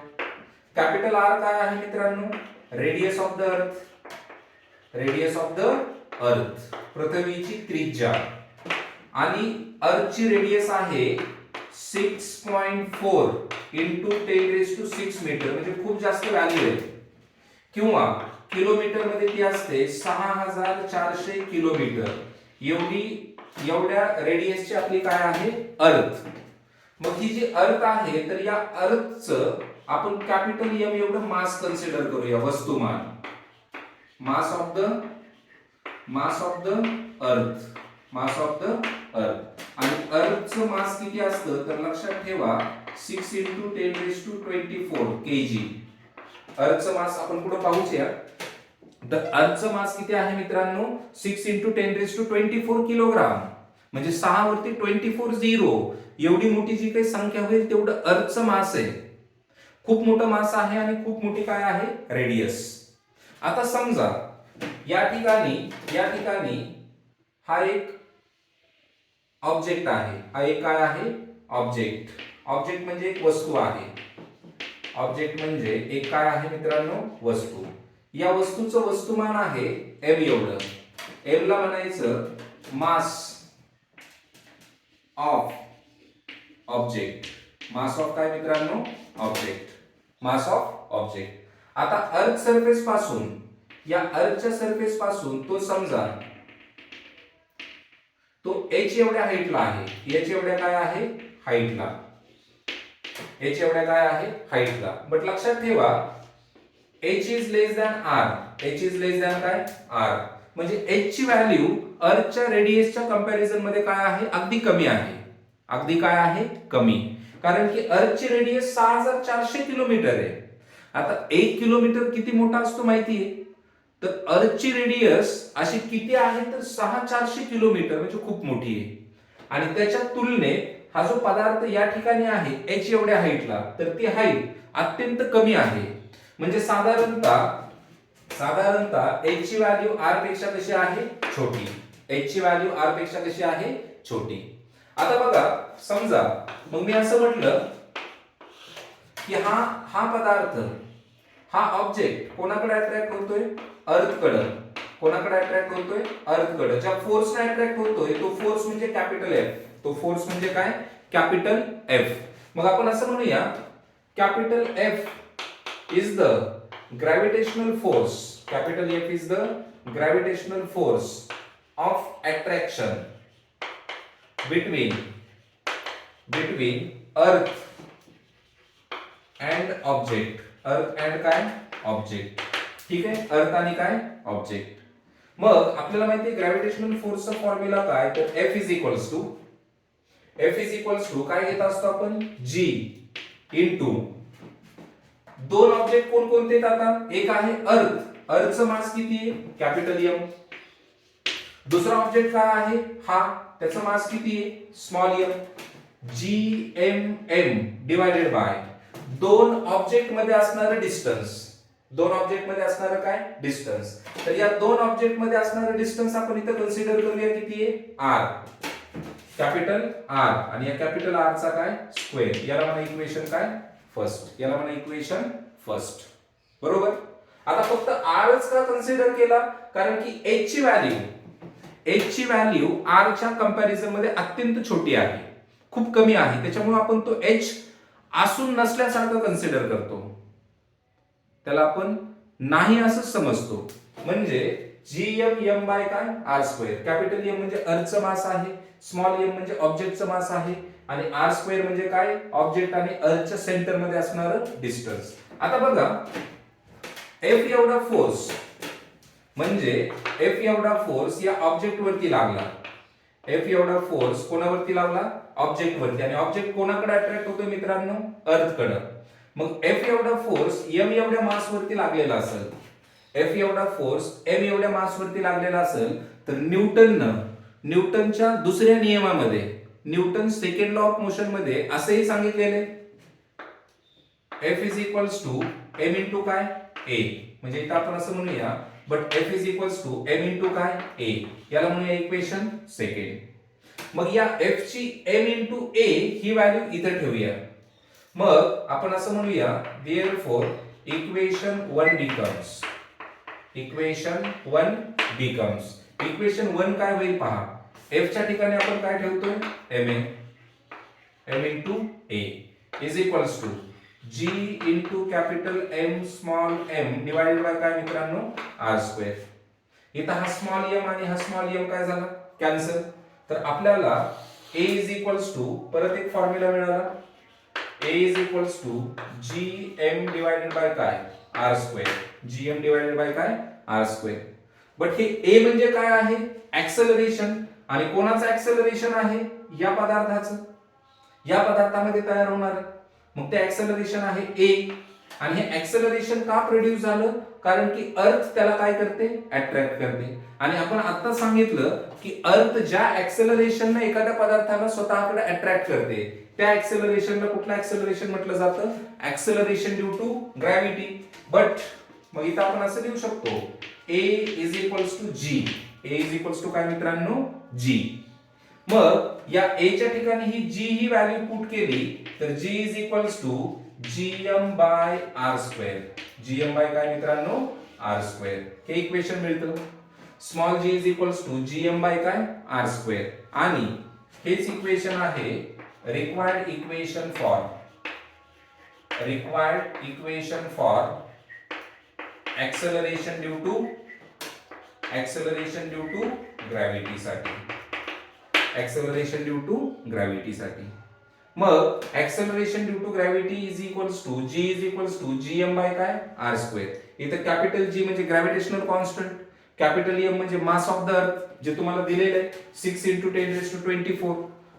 कॅपिटल आर काय आहे मित्रांनो, radius of the earth. Radius of the earth, पृथ्वीची त्रिज्या. आणि अर्थची रेडियस आहे 6.4 इंटू 10⁶ मीटर, म्हणजे खूप जास्त व्हॅल्यू आहे. किंवा किलोमीटर मध्ये ती असते 6400 किलोमीटर. एवढ्या रेडियसची आपली काय आहे, अर्थ. मग ही जी अर्थ आहे, तर या अर्थचं आपण कॅपिटल एम एवढं मास कन्सिडर करूया, वस्तुमान. मास ऑफ द अर्थ. मास ऑफ द अर्थ. आणि अर्थचं मास किती असतं, तर लक्षात ठेवा 6 इंटू 10⁻24 केजी. अर्थचं मास आपण पुढे पाहूया. तर अर्थचं मास किती आहे मित्रांनो, 6 इंटू 10⁻24 किलोग्राम. म्हणजे 6 वरती 24 झिरो, एवढी मोठी जी काही संख्या होईल तेवढं अर्थचं मास आहे. खूप मोठं मास आहे आणि खूप मोठी काय आहे, रेडियस. आता समजा या ठिकाणी हा एक ऑब्जेक्ट आहे. हा एक काय आहे, ऑब्जेक्ट. ऑब्जेक्ट म्हणजे एक वस्तू आहे. ऑब्जेक्ट म्हणजे एक काय आहे मित्रांनो, वस्तू. या वस्तूचं वस्तुमान आहे एम एवढं. एम ला म्हणायचं mass of object. Mass of काय मित्रांनो, ऑब्जेक्ट. Mass of object. आता अर्थ सरफेस पासून, या अर्थच्या सरफेस पासून तो समजा तो एच एवढ्या हाईटला आहे. एच एवढ्या काय आहे, हाईटला. एच एवढ्या काय आहे, हाईटला. बट लक्षात ठेवा H is less than R. H is less than काय, आर. म्हणजे एच ची व्हॅल्यू अर्थच्या रेडियसच्या कंपॅरिझन मध्ये काय आहे, अगदी कमी आहे. अगदी काय आहे, कमी. कारण की अर्थची रेडियस 6400 किलोमीटर आहे. आता 1 किलोमीटर किती मोठा असतो माहितीये, तर अर्थची रेडियस अशी किती आहे, तर 6400 किलोमीटर, म्हणजे खूप मोठी आहे. आणि त्याच्या तुलनेत हा जो पदार्थ या ठिकाणी आहे एच एवढ्या हाईटला, तर ती हाईट अत्यंत कमी आहे. म्हणजे साधारणतः एच ची व्हॅल्यू आर पेक्षा कशी आहे, छोटी. एच ची व्हॅल्यू आर पेक्षा कशी आहे, छोटी. आता बघा, समजा मग मी असं म्हटलं की हा पदार्थ, हा ऑब्जेक्ट कोणाकडे अट्रॅक्ट होतोय, अर्थकडे. कोणाकडे अट्रॅक्ट होतोय, अर्थकडे. ज्या फोर्सने अट्रॅक्ट होतोय तो फोर्स म्हणजे कॅपिटल एफ. तो फोर्स म्हणजे काय, कॅपिटल एफ. मग आपण असं म्हणूया capital F is the gravitational force. Capital F is the gravitational force of attraction between earth and object. अर्थ अँड काय, ऑब्जेक्ट. ठीक आहे, अर्थ आणि काय, ऑब्जेक्ट. मग आपल्याला माहिती आहे ग्रॅव्हिटेशनल फोर्सचा फॉर्म्युला काय, तर एफ इज इक्वल्स टू काय घेत असतो आपण, जी इंटू दोन ऑब्जेक्ट कोणते आहेत आता, एक आहे अर्थ. अर्थचं मास किती आहे, कॅपिटल एम. दुसरा ऑब्जेक्ट काय आहे, हा. त्याचं मास किती आहे, small M. G M M divided by दोन ऑब्जेक्ट मध्ये असणारं डिस्टन्स. दोन ऑब्जेक्ट मध्ये असणारं काय, डिस्टन्स. तर या दोन ऑब्जेक्ट मध्ये असणारं डिस्टन्स आपण इथं कन्सिडर करूया, किती आहे, आर. Capital R. आणि या कॅपिटल आर चा काय, स्क्वेअर. याला म्हणा इक्वेशन काय, फर्स्ट. याला म्हणा इक्वेशन फर्स्ट. बरोबर. आता फक्त आरच का कन्सिडर केला, कारण की एच ची व्हॅल्यू आर च्या कंपॅरिझन मध्ये अत्यंत छोटी आहे, खूप कमी आहे. त्याच्यामुळे आपण तो एच असून नसल्यासारखं कन्सिडर करतो. त्याला आपण नाही असं समजतो. म्हणजे जी एम एम बाय काय, आर स्क्वेअर. कॅपिटल एम म्हणजे अर्थचं मास आहे, स्मॉल एम म्हणजे ऑब्जेक्टचं मास आहे, आणि आर स्क्वेअर म्हणजे काय, ऑब्जेक्ट आणि अर्थच्या सेंटर मध्ये असणारं डिस्टन्स. आता बघा एफ एवढा फोर्स, म्हणजे एफ एवढा फोर्स या ऑब्जेक्ट वरती लागला. एफ एवढा फोर्स कोणावरती लावला, ऑब्जेक्ट वरती, आणि ऑब्जेक्ट कोणाकडे अट्रॅक्ट होतोय मित्रांनो, अर्थ कडे. मग एफ एवढा फोर्स एम एवढ्या मास वरती लागलेला असेल, एफ एवढा फोर्स एम एवढ्या मास वरती लागलेला असेल, तर न्यूटनच्या दुसऱ्या नियमामध्ये, Newton second law of motion मध्ये असेही सांगितलेले F is equals to M into काय, ए. म्हणजे इथं आपण असं म्हणूया, but F is equals to M into काय, ए. याला म्हणूया इक्वेशन सेकंड. मग या एफ ची एम इंटू ए ही व्हॅल्यू इथे ठेवूया. मग आपण असं म्हणूया, therefore equation 1 becomes, equation 1 becomes, equation 1 काय होईल पहा, एफ च्या ठिकाणी आपण काय ठेवतोय, M into A is equals to G into capital M small M divided by काय मित्रांनो, आर स्क्वेअर. इथं हा स्मॉल एम आणि हा स्मॉल एम काय झाला, कॅन्सल. तर आपल्याला ए इज इक्वल्स टू, परत एक फॉर्म्युला मिळाला, A is equals to G M divided by काय, R square. G M divided by काय, आर स्क्वेअर. बट हे ए म्हणजे काय आहे, ऍक्सेलरेशन. आणि कोणाचं ऍक्सेलरेशन आहे, या पदार्थाचं, या पदार्थामध्ये तयार होणार. मग ते ऍक्सेलरेशन आहे ए. आणि हे ऍक्सेलरेशन का प्रोड्यूस झालं, कारण की अर्थ त्याला काय करते, अट्रॅक्ट करते. आणि आपण आता सांगितलं की अर्थ ज्या ऍक्सेलरेशनने एखाद्या पदार्थाला स्वतःकडे अट्रॅक्ट करते, त्या ऍक्सेलरेशनला कुठलं ऍक्सेलरेशन म्हटलं जातं, acceleration due to gravity. But मग इथं आपण असं लिहू शकतो, A is equals to G, A is equals to काय मित्रांनो, जी. मग या ए च्या ठिकाणी ही जी ही व्हॅल्यू पुट केली, तर G is equals to GM by R square. GM by काय मित्रांनो, आर स्क्वेअर. हे इक्वेशन मिळतं. Small G is equals to GM by काय, आर स्क्वेअर. आणि हेच इक्वेशन आहे required equation for acceleration due to gravity साठी, ऍक्सेलरेशन ड्यू टू ग्रॅव्हिटी साठी. मग acceleration due to gravity is equals to G is equals to GM by काय, R square. इथं capital G म्हणजे gravitational constant, capital M म्हणजे mass of the अर्थ जे तुम्हाला दिलेलं आहे 6 × 10⁻²4.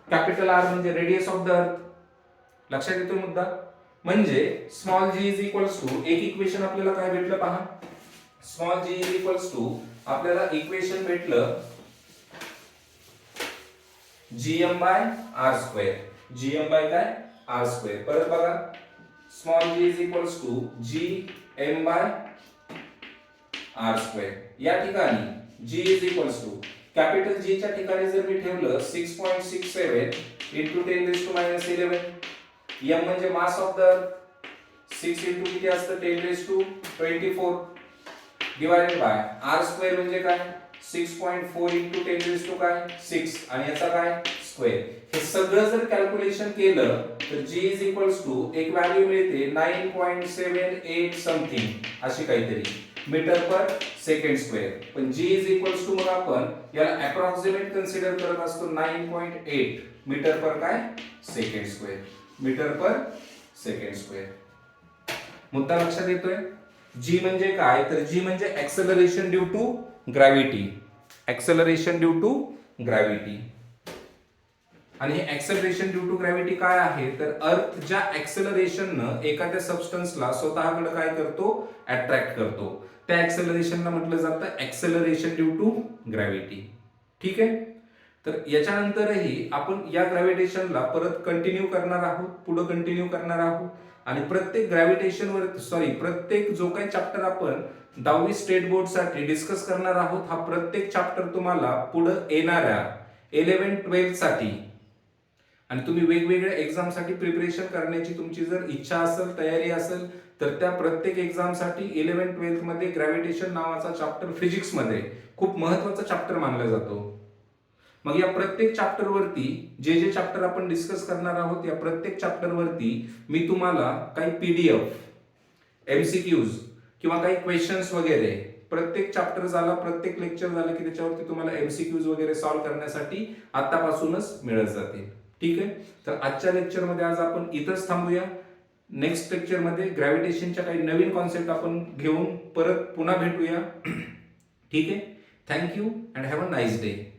कॅपिटल आर म्हणजे रेडियस ऑफ द अर्थ. लक्षात येतो मुद्दा. म्हणजे small G is equals to, एक इक्वेशन आपल्याला काय भेटलं पहा, small G is equals to आपल्याला इक्वेशन भेटलं GM by R square. GM by काय, आर स्क्वेअर. परत बघा, small G is equals to G M by R square. या ठिकाणी G is equals to capital G च्या ठिकाणी जर मी ठेवलं 6.67 × 10⁻11. एम म्हणजे मास ऑफ द अर्थ, 6 × किती असतं 10⁻24 डिवाइडेड बाय आर स्क्वेअर म्हणजे काय 6.4 × 10⁻6 काय 6 आणि याचा काय स्क्वेअर. हे सगळं जर कॅल्क्युलेशन केलं तर जी इज इक्वल्स टू एक व्हॅल्यू मिळते 9.78 समथिंग अशी काहीतरी मीटर पर सेकंड स्क्वेअर. पण जी इज इक्वल्स टू मग आपण याला अप्रॉक्सिमेट कन्सिडर करत असतो 9.8 मीटर पर काय second square, metre per second square. मुद्दा लक्षात येतोय. जी म्हणजे काय, तर जी म्हणजे acceleration due to gravity, acceleration due to gravity. आणि हे ऍक्सेलरेशन ड्यू टू ग्रॅव्हिटी काय आहे, तर अर्थ ज्या ऍक्सेलरेशननं एखाद्या सबस्टन्सला स्वतःकडे काय करतो, अट्रॅक्ट करतो, त्या ऍक्सेलरेशनला म्हटलं जातं ऍक्सेलरेशन ड्यू टू ग्रॅव्हिटी. ठीक आहे. तर याच्यानंतरही आपण या ग्रॅव्हिटेशनला परत कंटिन्यू करणार आहोत, पुढे कंटिन्यू करणार आहोत. आणि प्रत्येक ग्रॅव्हिटेशनवर प्रत्येक जो काही चॅप्टर आपण 10वी स्टेट बोर्ड साठी डिस्कस करणार आहोत, हा प्रत्येक चॅप्टर तुम्हाला पुढे येणाऱ्या 11-12 साठी आणि तुम्ही वेगवेगळ्या एक्झाम साठी प्रिपरेशन करण्याची तुमची जर इच्छा असेल, तयारी असेल, तर त्या प्रत्येक एक्झाम साठी 11-12 मध्ये ग्रॅव्हिटेशन नावाचा चॅप्टर फिजिक्स मध्ये खूप महत्त्वाचा चॅप्टर मानला जातो. मग या प्रत्येक चॅप्टर वरती जे चॅप्टर आपण डिस्कस करणार आहोत, या प्रत्येक चॅप्टर वरती मी तुम्हाला काही पीडीएफ, एमसीक्यूज किंवा काही क्वेश्चन्स वगैरे प्रत्येक चॅप्टर झाला, प्रत्येक लेक्चर झालं की त्याच्यावरती तुम्हाला एमसीक्यूज वगैरे सॉल्व्ह करण्यासाठी आतापासूनच मिळत जातील. ठीक आहे. तर आजच्या लेक्चरमध्ये आज आपण इथंच थांबूया. नेक्स्ट लेक्चरमध्ये ग्रॅव्हिटेशनच्या काही नवीन कॉन्सेप्ट आपण घेऊन परत पुन्हा भेटूया. ठीक आहे. Thank you and have a nice day.